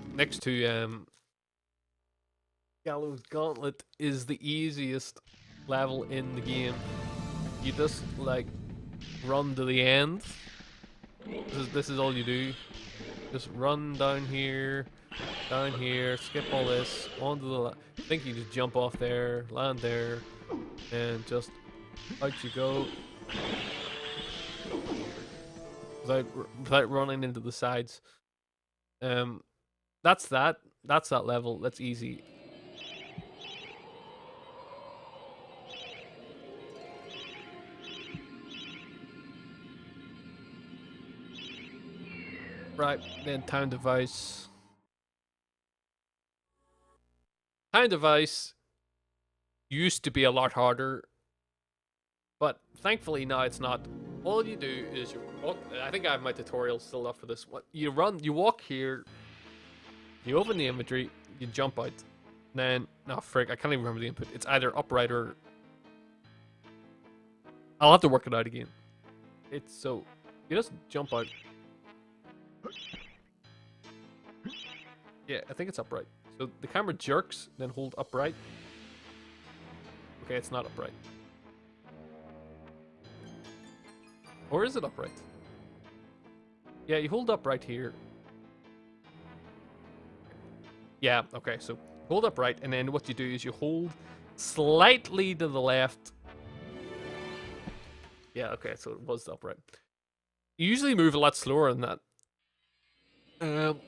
Gallows Gauntlet is the easiest level in the game. You just like run to the end. This is all you do. Just run down here, skip all this, onto the I think you just jump off there, land there, and just out you go. Without running into the sides. That's that level. That's easy. Right, then time device. Time device used to be a lot harder, but thankfully now it's not. All you do is you walk. I think I have my tutorial still up for this. What you walk here, you open the inventory, you jump out. Then, no frick, I can't even remember the input. It's either upright or I'll have to work it out again. It's so you just jump out. Yeah, I think it's upright. So the camera jerks, then hold upright. Okay, it's not upright. Or is it upright? Yeah, you hold upright here. Yeah, okay, so hold upright, and then what you do is you hold slightly to the left, Yeah, okay, so it was upright. You usually move a lot slower than that. Um,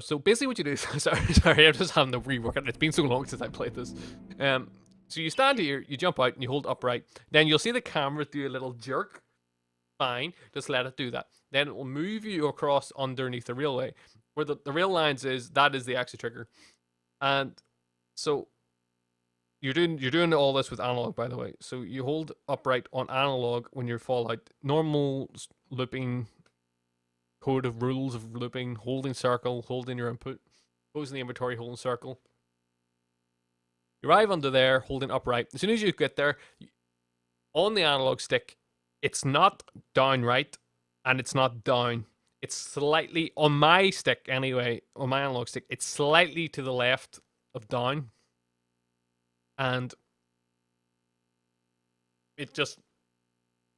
so basically what you do is, sorry, I'm just having to rework it. It's been so long since I played this. So you stand here, you jump out, and you hold upright. Then you'll see the camera do a little jerk. Fine, just let it do that. Then it will move you across underneath the railway. Where the rail lines is, that is the exit trigger. And so you're doing all this with analog, by the way. So you hold upright on analog when you fall out. Normal looping code of rules of looping, holding circle, holding your input, closing the inventory, holding circle. You arrive under there, holding upright. As soon as you get there, on the analog stick, it's not down right, and it's not down. It's slightly, on my stick anyway, on my analog stick, it's slightly to the left of down. And it just,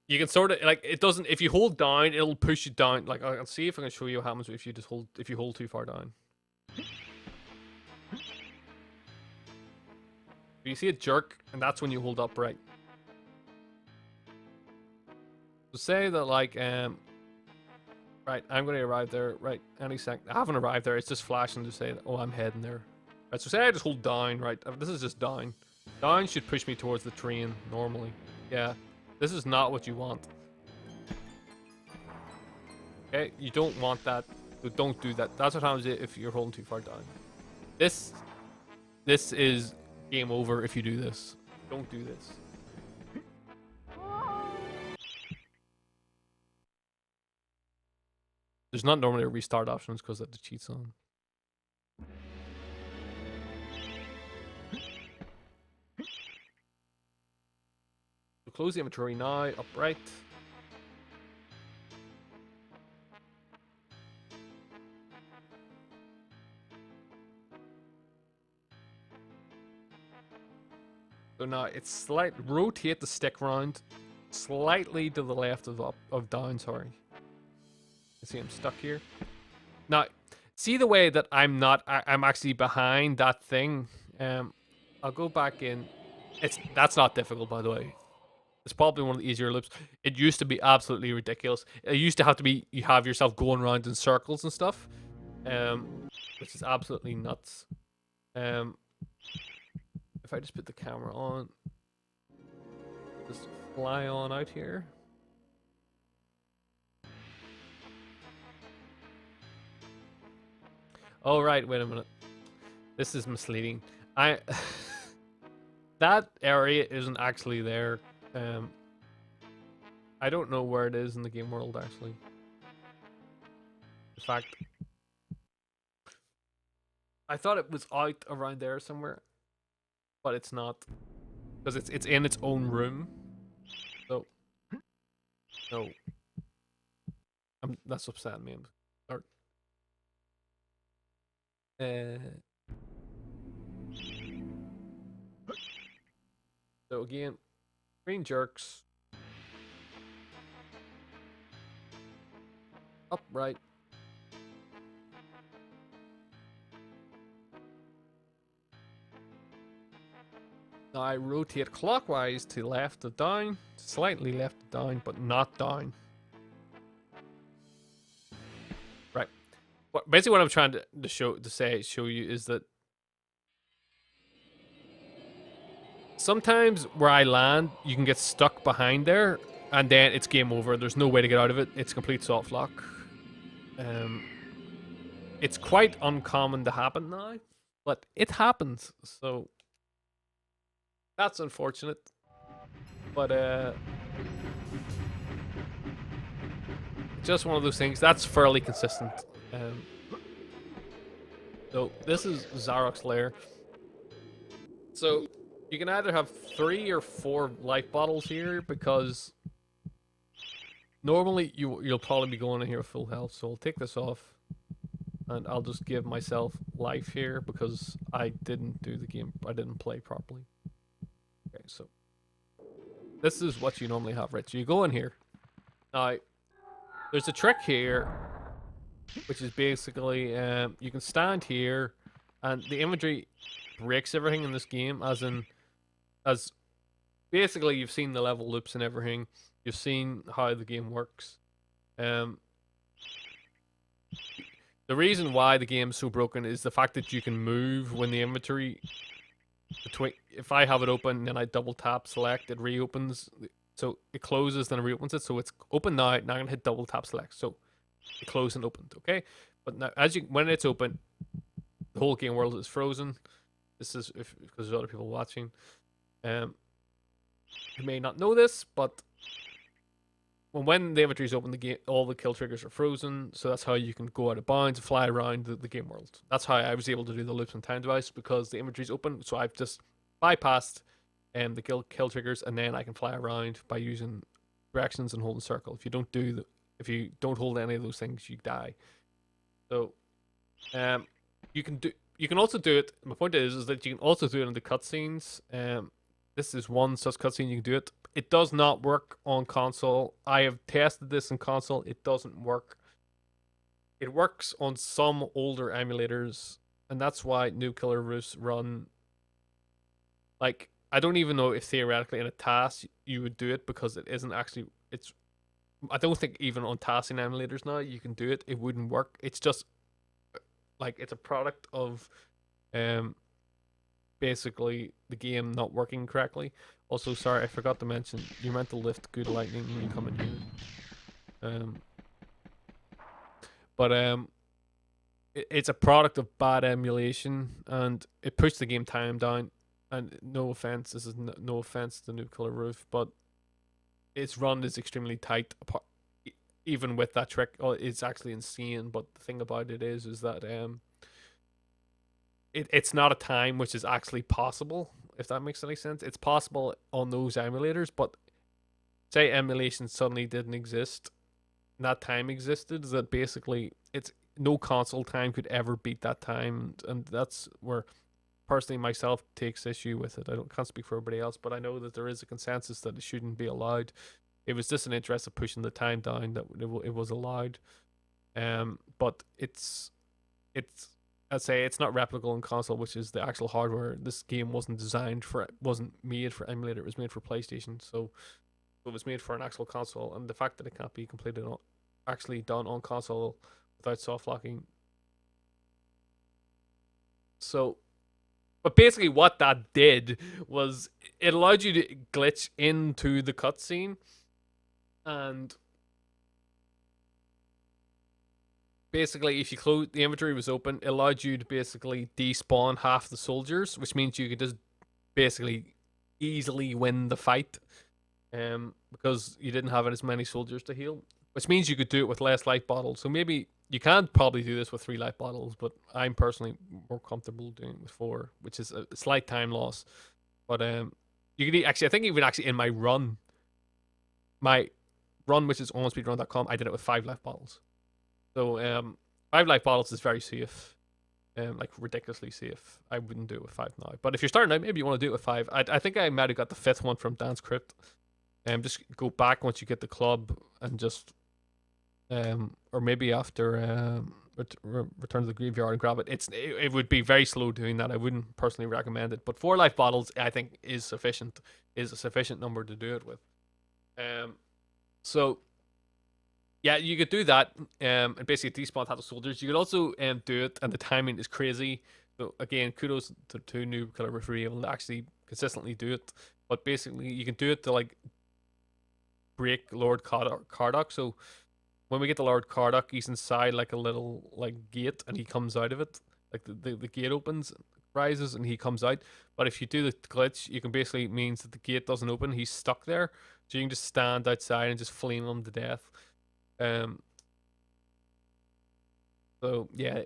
you can sort of, like, it doesn't, if you hold down, it'll push you down. Like, I'll see if I can show you what happens if you hold too far down. You see it jerk, and that's when you hold upright. So say that, like, right, I'm going to arrive there, right, any second. I haven't arrived there, it's just flashing to say, that, oh, I'm heading there. Right, so say I just hold down, right, this is just down. Down should push me towards the train, normally. Yeah, this is not what you want. Okay, you don't want that, so don't do that. That's what happens if you're holding too far down. This is game over if you do this. Don't do this. There's not normally a restart option because of the cheats on. So close the inventory now, upright. So now it's rotate the stick round slightly to the left of down, sorry. You see I'm stuck here. Now, see the way that I'm actually behind that thing. I'll go back in. That's not difficult, by the way. It's probably one of the easier loops. It used to be absolutely ridiculous. It used to have to be, you have yourself going around in circles and stuff. Which is absolutely nuts. If I just put the camera on, just fly on out here. Oh right, wait a minute. This is misleading. That area isn't actually there. I don't know where it is in the game world actually. In fact, I thought it was out around there somewhere, but it's not, because it's in its own room. So no, that's upsetting me. Or so again, green jerks. Upright. Now I rotate clockwise to left of down, slightly left of down, but not down. Right. Basically what I'm trying to show you is that sometimes where I land, you can get stuck behind there, and then it's game over. There's no way to get out of it. It's complete soft lock. It's quite uncommon to happen now, but it happens. So that's unfortunate. But just one of those things. That's fairly consistent. So this is Zarok's lair. So you can either have 3 or 4 life bottles here, because normally you'll probably be going in here full health. So I'll take this off, and I'll just give myself life here because I didn't do the game. I didn't play properly. Okay, so this is what you normally have, right? So you go in here. Now, there's a trick here which is basically you can stand here, and the inventory breaks everything in this game, as basically you've seen the level loops and everything. You've seen how the game works. Um, the reason why the game is so broken is the fact that you can move when the inventory between. If I have it open and I double tap select, it reopens. So it closes, then it reopens it. So it's open now. Now I'm gonna hit double tap select. So it closed and opened. Okay, but now when it's open, the whole game world is frozen. This is because there's other people watching. Um, you may not know this, but when the inventory is open, the game, all the kill triggers are frozen. So that's how you can go out of bounds and fly around the game world. That's how I was able to do the loops on time device, because the inventory is open. So I've just bypassed the kill triggers, and then I can fly around by using directions and holding circle. If you don't hold any of those things, you die. So you can also do it. My point is that you can also do it in the cutscenes. This is one such cutscene you can do it. It does not work on console. I have tested this in console. It doesn't work. It works on some older emulators, and that's why New Killer Roofs run. Like, I don't even know if theoretically in a task you would do it, because it isn't actually. I don't think even on tasking emulators now you can do it. It wouldn't work. It's just like it's a product of basically the game not working correctly. Also, sorry, I forgot to mention, you're meant to lift good lightning when you come in here. But it's a product of bad emulation, and it pushed the game time down. And no offense, this is no offense to New Color Roof, but its run is extremely tight. Even with that trick, it's actually insane. But the thing about it is that it's not a time which is actually possible, if that makes any sense. It's possible on those emulators, but say emulation suddenly didn't exist, and that time existed, that basically it's no console time could ever beat that time, and that's where personally myself takes issue with it. Can't speak for everybody else, but I know that there is a consensus that it shouldn't be allowed. It was just an interest of pushing the time down that it was allowed. But it's I'd say it's not replicable in console, which is the actual hardware. This game wasn't made for emulator. It was made for PlayStation, so it was made for an actual console. And the fact that it can't be completed actually done on console without soft locking. So, but basically, what that did was it allowed you to glitch into the cutscene, and basically, if you close the inventory was open, it allowed you to basically despawn half the soldiers, which means you could just basically easily win the fight, because you didn't have as many soldiers to heal. Which means you could do it with less life bottles. So maybe you can probably do this with 3 life bottles, but I'm personally more comfortable doing it with 4, which is a slight time loss. But you could actually, I think even actually in my run, which is on speedrun.com, I did it with 5 life bottles. So 5 life bottles is very safe, like ridiculously safe. I wouldn't do it with 5 now. But if you're starting out, maybe you want to do it with 5. I think I might have got the 5th one from Dance Crypt. Just go back once you get the club and just, or maybe after return to the graveyard and grab it. It would be very slow doing that. I wouldn't personally recommend it. But 4 life bottles, I think, is sufficient. Is a sufficient number to do it with. So yeah, you could do that, and basically despawn half the soldiers. You could also do it, and the timing is crazy. So again, kudos to New Killer Roof able to actually consistently do it. But basically, you can do it to like break Lord Cardok. So when we get to Lord Cardok, he's inside like a little like gate, and he comes out of it. Like the gate opens, rises, and he comes out. But if you do the glitch, you can basically means that the gate doesn't open. He's stuck there, so you can just stand outside and just flame him to death. So yeah,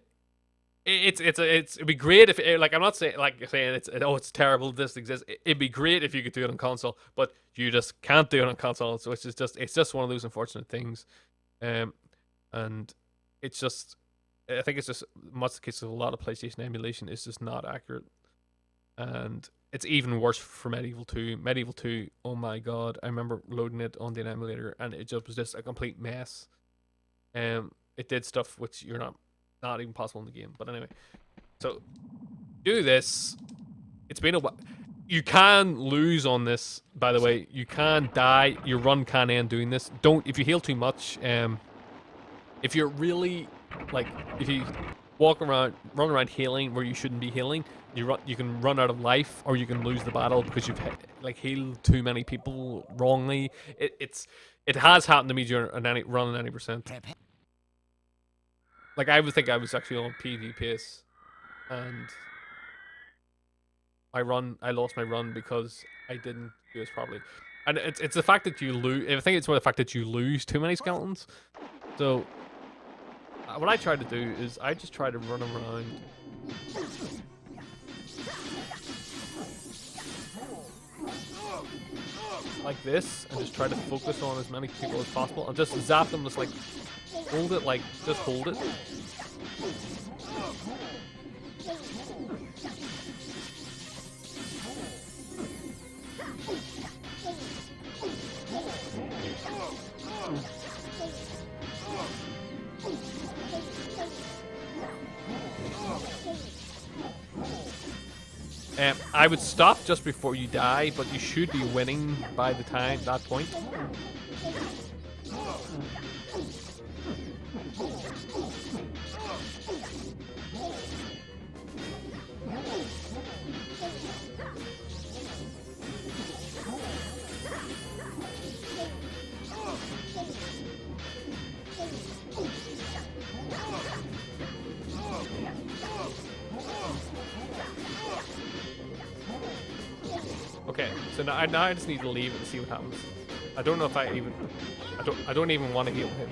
it'd be great if like I'm not saying it's terrible this exists. It'd be great if you could do it on console, but you just can't do it on console. So it's just one of those unfortunate things, and it's just I think it's just much the case of a lot of PlayStation emulation is just not accurate, and it's even worse for Medieval 2. Medieval 2, oh my god, I remember loading it on the emulator and it just was just a complete mess. it did stuff which you're not even possible in the game. But anyway, so do this. It's been a while. You can lose on this, by the way. You can die. Your run can end doing this. Don't, if you heal too much. If you're really like, if you run around healing where you shouldn't be healing, you can run out of life, or you can lose the battle because you've like healed too many people wrongly. It has happened to me during any running any percent. Like I would think I was actually on PV pace, and I lost my run because I didn't do this properly. And it's the fact that you lose. I think it's more the fact that you lose too many skeletons. So what I try to do is I just try to run around like this and just try to focus on as many people as possible and just zap them. Just like hold it, like just hold it. I would stop just before you die, but you should be winning by the time that point. Okay, so now I just need to leave it and see what happens. I don't know if I don't even want to heal him.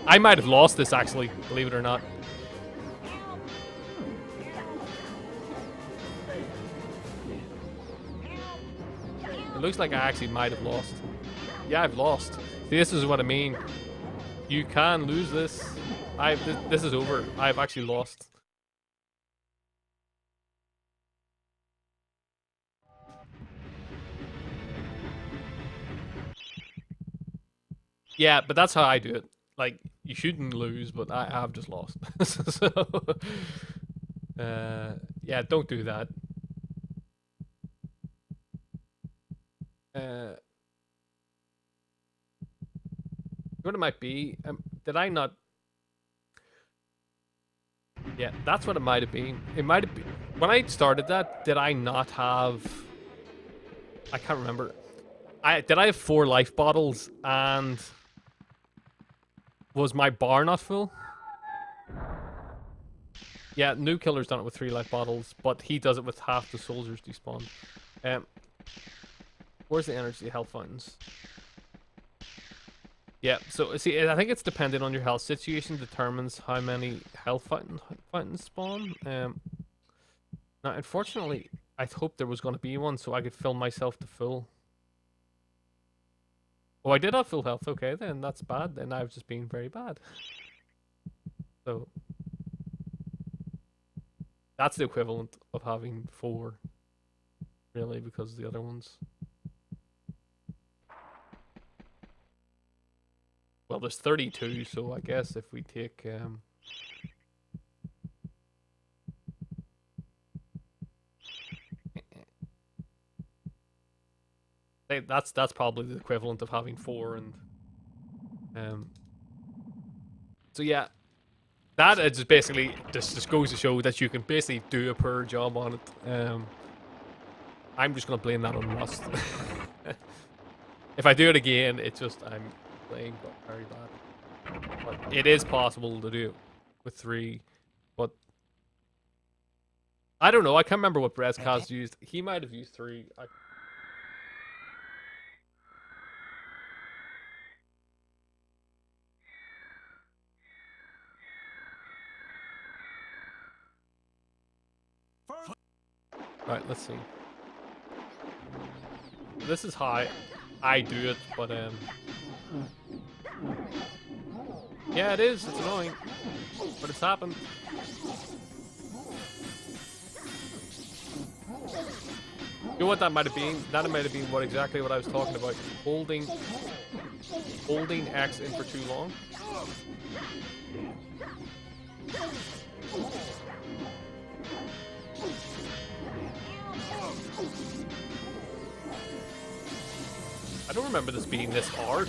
I might have lost this actually, believe it or not. It looks like I actually might have lost. Yeah, I've lost. See, this is what I mean. You can lose this. This is over. I've actually lost. Yeah, but that's how I do it. Like, you shouldn't lose, but I have just lost. So, yeah, don't do that. What it might be? Did I not? Yeah, that's what it might have been. It might have been when I started that. Did I not have? I can't remember. Did I have 4 life bottles and? Was my bar not full? Yeah, New Killer's done it with 3 life bottles, but he does it with half the soldiers despawn. Where's the energy health fountains? Yeah, so see, I think it's dependent on your health situation determines how many health fountains spawn. Now, unfortunately, I hoped there was going to be one so I could fill myself to full. Oh, I did have full health. Okay, then that's bad. Then I've just been very bad. So that's the equivalent of having 4, really, because the other ones. Well, there's 32, so I guess if we take that's probably the equivalent of having 4 and so yeah, that is just basically just goes to show that you can basically do a poor job on it. I'm just gonna blame that on Rust. If I do it again, it's just I'm playing but very bad. But it is possible to do it with 3, but I don't know. I can't remember what Brezkaz used. He might have used 3. Right, let's see. This is how I do it, but yeah, it is. It's annoying, but it's happened. You know what that might have been? That might have been exactly what I was talking about. Holding X in for too long. remember this being this hard,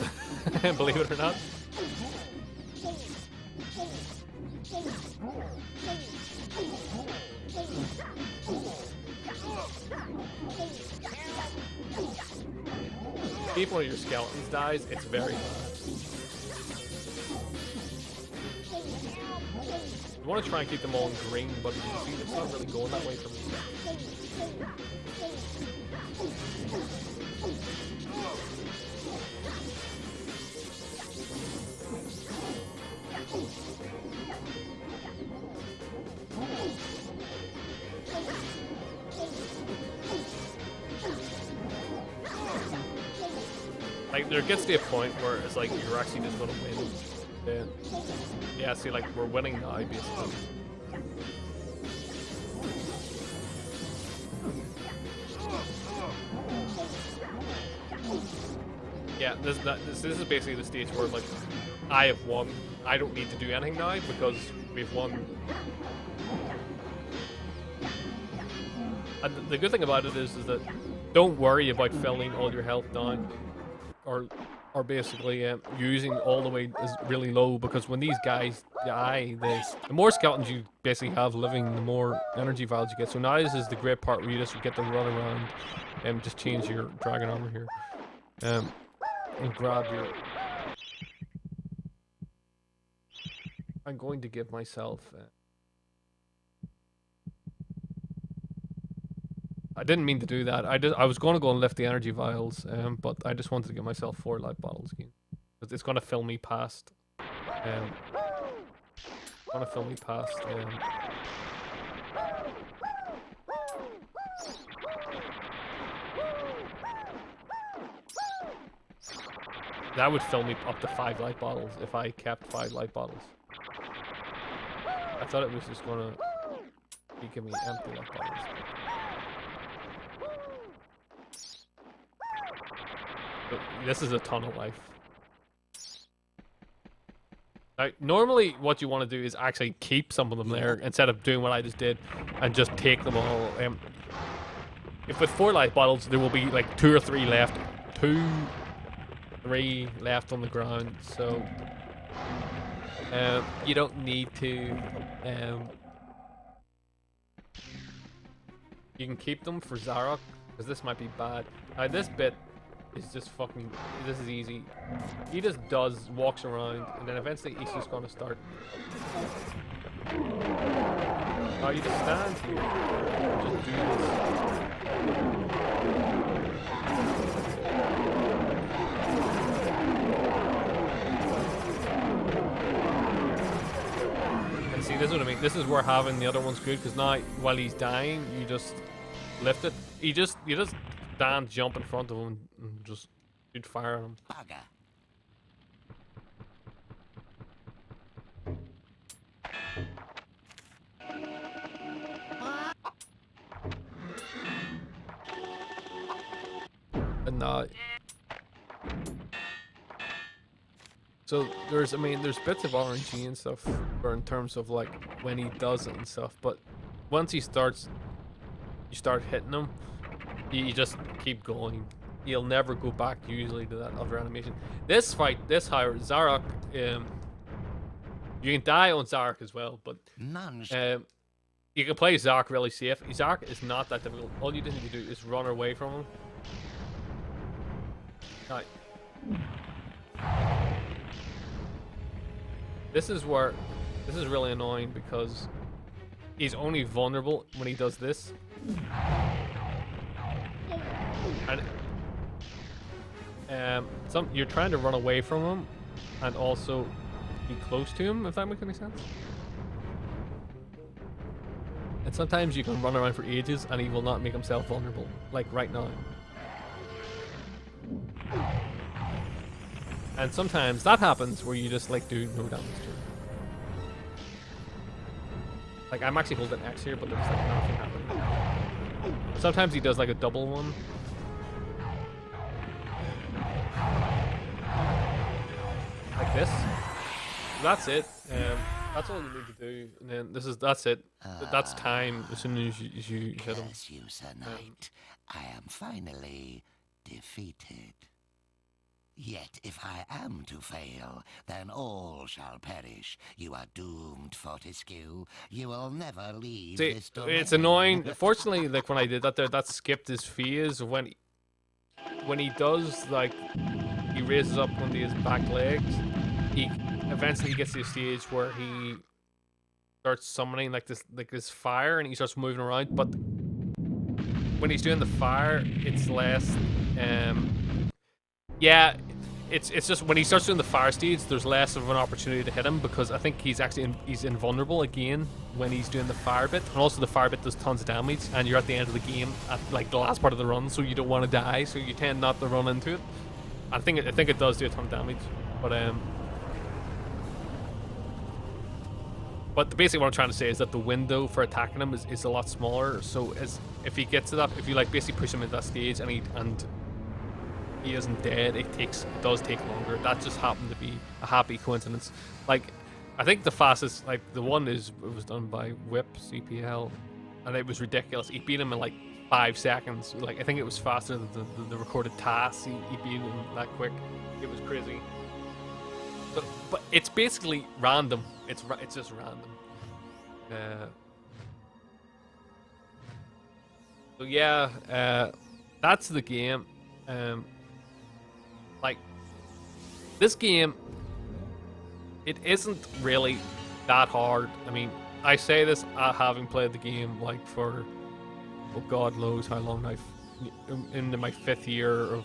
believe it or not. If one of your skeletons dies, it's very bad. You want to try and keep them all in green, but you can see it's not really going that way for me. Like, there gets to a point where it's like you're actually just gonna win. Yeah, see, like, we're winning now, basically. Yeah, this is basically the stage where, like, I have won. I don't need to do anything now because we've won. And the good thing about it is that don't worry about filling all your health down, or basically using all the way is really low, because when these guys die, the more skeletons you basically have living, the more energy vials you get. So now this is the great part where you just get to run around and just change your dragon armor here, and grab your. I'm going to give myself. I didn't mean to do that. I was going to go and lift the energy vials, but I just wanted to give myself 4 life bottles again. Because it's going to fill me past. Going to fill me past. That would fill me up to 5 life bottles if I kept 5 life bottles. I thought it was just going to be giving me empty life bottles. But this is a ton of life. Now, normally what you want to do is actually keep some of them there instead of doing what I just did and just take them all. If with 4 life bottles, there will be like 2 or 3 left. 2, 3 left on the ground. So you don't need to. You can keep them for Zarok, because this might be bad. Now this bit is just fucking. This is easy. He just walks around, and then eventually he's just gonna start. Oh, you just stand here. Just do this. And see, this is what I mean. This is where having the other one's good, because now while he's dying, you just lift it. You just stand, jump in front of him, and just shoot fire at him. Bugger. And now, so there's bits of RNG and stuff, or in terms of like when he does it and stuff. But once you start hitting him, you just keep going. You'll never go back usually to that other animation. This fight, however, Zarok, you can die on Zarok as well, but you can play Zarok really safe. Zarok is not that difficult. All you need to do is run away from him. Right. This is really annoying, because he's only vulnerable when he does this. And you're trying to run away from him and also be close to him, if that makes any sense. And sometimes you can run around for ages and he will not make himself vulnerable, like right now. And sometimes that happens where you just like do no damage to him. Like, I'm actually holding X here, but there's like nothing happening. Sometimes he does like a double one. Like this. That's it. That's all you need to do. And then that's it. That's time as soon as you hit him. Curse you, Sir Knight. I am finally defeated. Yet if I am to fail, then all shall perish. You are doomed, Fortescue. You will never leave See, this domain. it's annoying. Fortunately, like when I did that there, that skipped his phase when he does, like, he raises up onto his back legs. He eventually gets to a stage where he starts summoning like this fire, and he starts moving around. But when he's doing the fire, it's less. Yeah, it's just when he starts doing the fire stage, there's less of an opportunity to hit him because I think he's actually he's invulnerable again when he's doing the fire bit, and also the fire bit does tons of damage, and you're at the end of the game at like the last part of the run, so you don't want to die, so you tend not to run into it. I think it does do a ton of damage, but basically what I'm trying to say is that the window for attacking him is a lot smaller. So if he gets to that, if you like basically push him into that stage and he isn't dead, it does take longer. That just happened to be a happy coincidence. Like, I think the fastest, like the one it was done by Whip CPL, and it was ridiculous. He beat him in like 5 seconds. Like, I think it was faster than the recorded tasks. He beat him that quick. It was crazy. But it's basically random. It's just random. So yeah, that's the game. Like, this game, it isn't really that hard. I mean, I say this having played the game like for, oh God knows how long into my 5th year of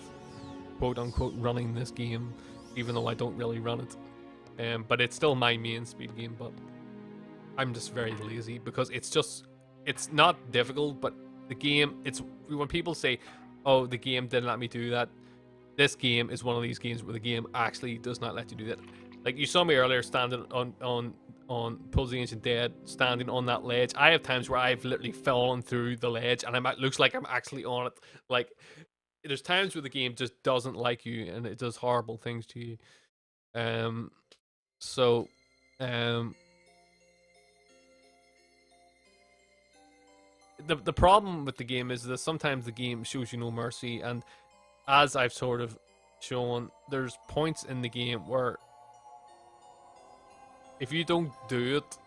quote unquote running this game, even though I don't really run it. But it's still my main speed game, but I'm just very lazy because it's not difficult, but the game, when people say, oh, the game didn't let me do that, this game is one of these games where the game actually does not let you do that. Like, you saw me earlier standing on Pulls the Ancient Dead, standing on that ledge. I have times where I've literally fallen through the ledge and it looks like I'm actually on it. Like, there's times where the game just doesn't like you and it does horrible things to you. So, the problem with the game is that sometimes the game shows you no mercy, and as I've sort of shown, there's points in the game where if you don't do it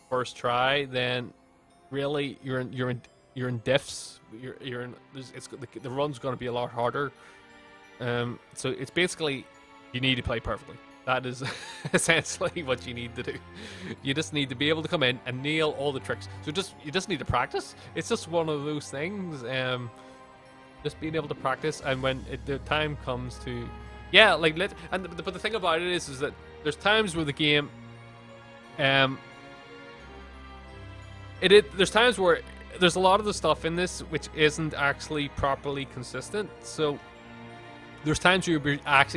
first try, then really you're in diffs. You're in. The run's going to be a lot harder. So it's basically you need to play perfectly. That is essentially what you need to do. You just need to be able to come in and nail all the tricks. So you just need to practice. It's just one of those things. Just being able to practice, and when the time comes to, yeah, like but the thing about it is that there's times where the game, there's times where there's a lot of the stuff in this which isn't actually properly consistent. So there's times where I've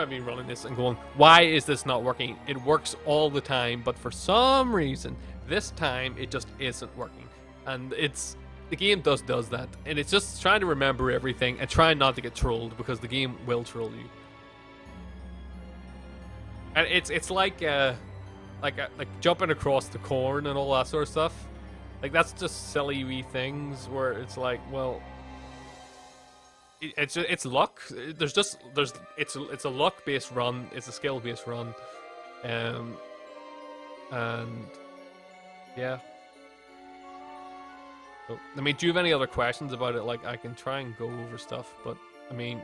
been running this and going, why is this not working? It works all the time, but for some reason this time it just isn't working, and the game does that, and it's just trying to remember everything and trying not to get trolled, because the game will troll you. And it's like jumping across the corn and all that sort of stuff. Like, that's just silly wee things where it's like, well, it's luck. It's a luck based run. It's a skill based run, and yeah. So, I mean, do you have any other questions about it? Like, I can try and go over stuff, but I mean,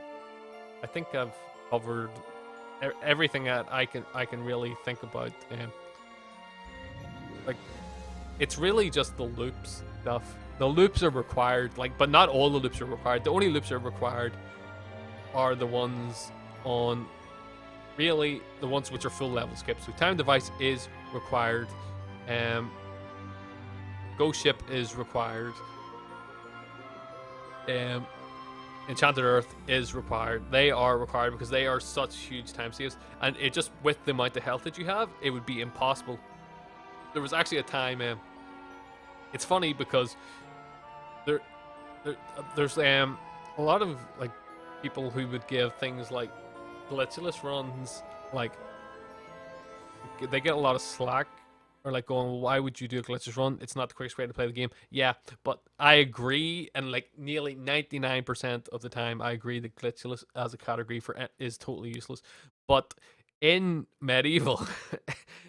I think I've covered everything that I can really think about. Like, it's really just the loops stuff. The loops are required, like, but not all the loops are required. The only loops that are required are the ones really the ones which are full level skips. So Time Device is required. Ghost Ship is required. Enchanted Earth is required. They are required because they are such huge time saves, and it just, with the amount of health that you have, it would be impossible. There was actually a time. It's funny because there's a lot of like people who would give things like glitchless runs, like, they get a lot of slack are like going, well, why would you do a glitchless run? It's not the quickest way to play the game. Yeah, but I agree, and like nearly 99% of the time, I agree that glitchless as a category is totally useless. But in Medieval,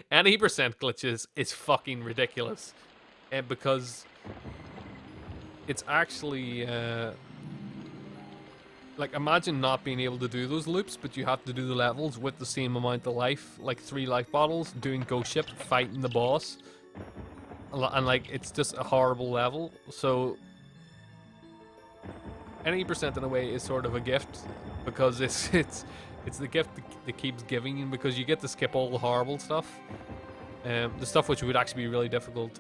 any percent glitches is fucking ridiculous, and because it's actually like, imagine not being able to do those loops, but you have to do the levels with the same amount of life, like 3 life bottles, doing ghost ship, fighting the boss, and like, it's just a horrible level. So any percent in a way is sort of a gift, because it's the gift that keeps giving you, because you get to skip all the horrible stuff, the stuff which would actually be really difficult.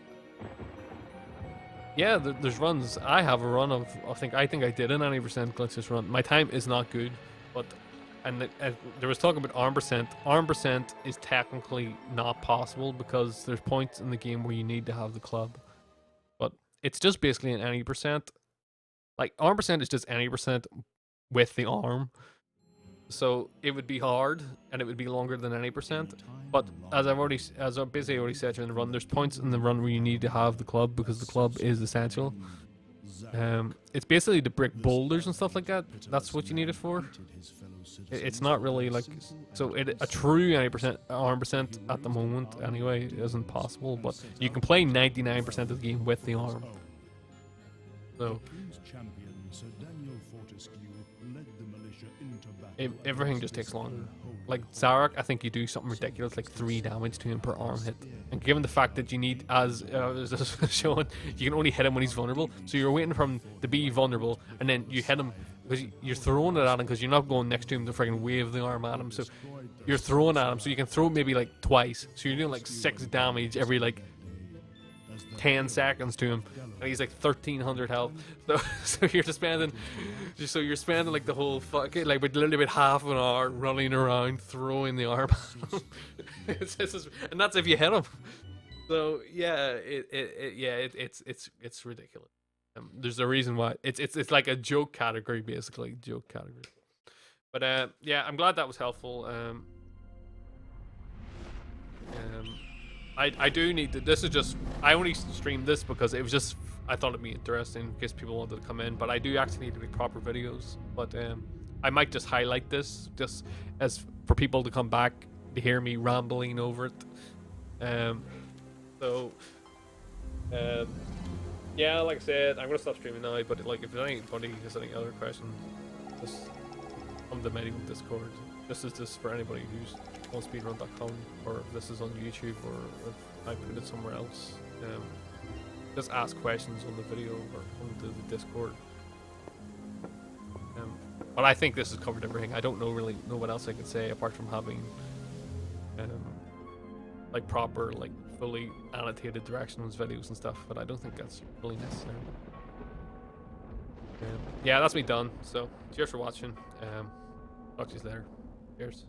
Yeah, there's runs. I have a run of, I think I did an 90% glitchless run. My time is not good, but, and there was talking about arm percent. Arm percent is technically not possible because there's points in the game where you need to have the club, but it's just basically an any percent. Like, arm percent is just any percent with the arm. So it would be hard, and it would be longer than any percent. But as I've basically already said during the run, there's points in the run where you need to have the club because the club is essential. It's basically to brick boulders and stuff like that. That's what you need it for. It's not really like, so a true 90% arm percent at the moment anyway isn't possible. But you can play 99% of the game with the arm. So everything just takes longer. Like Zarok, I think you do something ridiculous, like 3 damage to him per arm hit. And given the fact that you need, as showing, you can only hit him when he's vulnerable. So you're waiting for him to be vulnerable, and then you hit him because you're throwing it at him, because you're not going next to him to freaking wave the arm at him. So you're throwing at him, so you can throw maybe like twice. So you're doing like 6 damage every like 10 seconds to him, and he's like 1300 health. So you're spending like the whole fucking, like, with literally about half an hour running around throwing the arm at him. And that's if you hit him. So yeah, it's ridiculous. There's a reason why it's like a joke category, basically joke category. But yeah, I'm glad that was helpful. I do need to, this is just, I only streamed this because it was just, I thought it'd be interesting in case people wanted to come in, but I do actually need to make proper videos. But I might just highlight this just as for people to come back to hear me rambling over it. Yeah, like I said, I'm gonna stop streaming now, but like, if anybody has any other questions, just come to Medievil Discord. This is just for anybody who's on speedrun.com, or if this is on YouTube, or if I put it somewhere else. Just ask questions on the video or on the Discord. But I think this has covered everything. I don't really know what else I could say apart from having like proper, like fully annotated directions videos and stuff, but I don't think that's really necessary. Yeah, that's me done. So cheers for watching. Talk to you later. Cheers.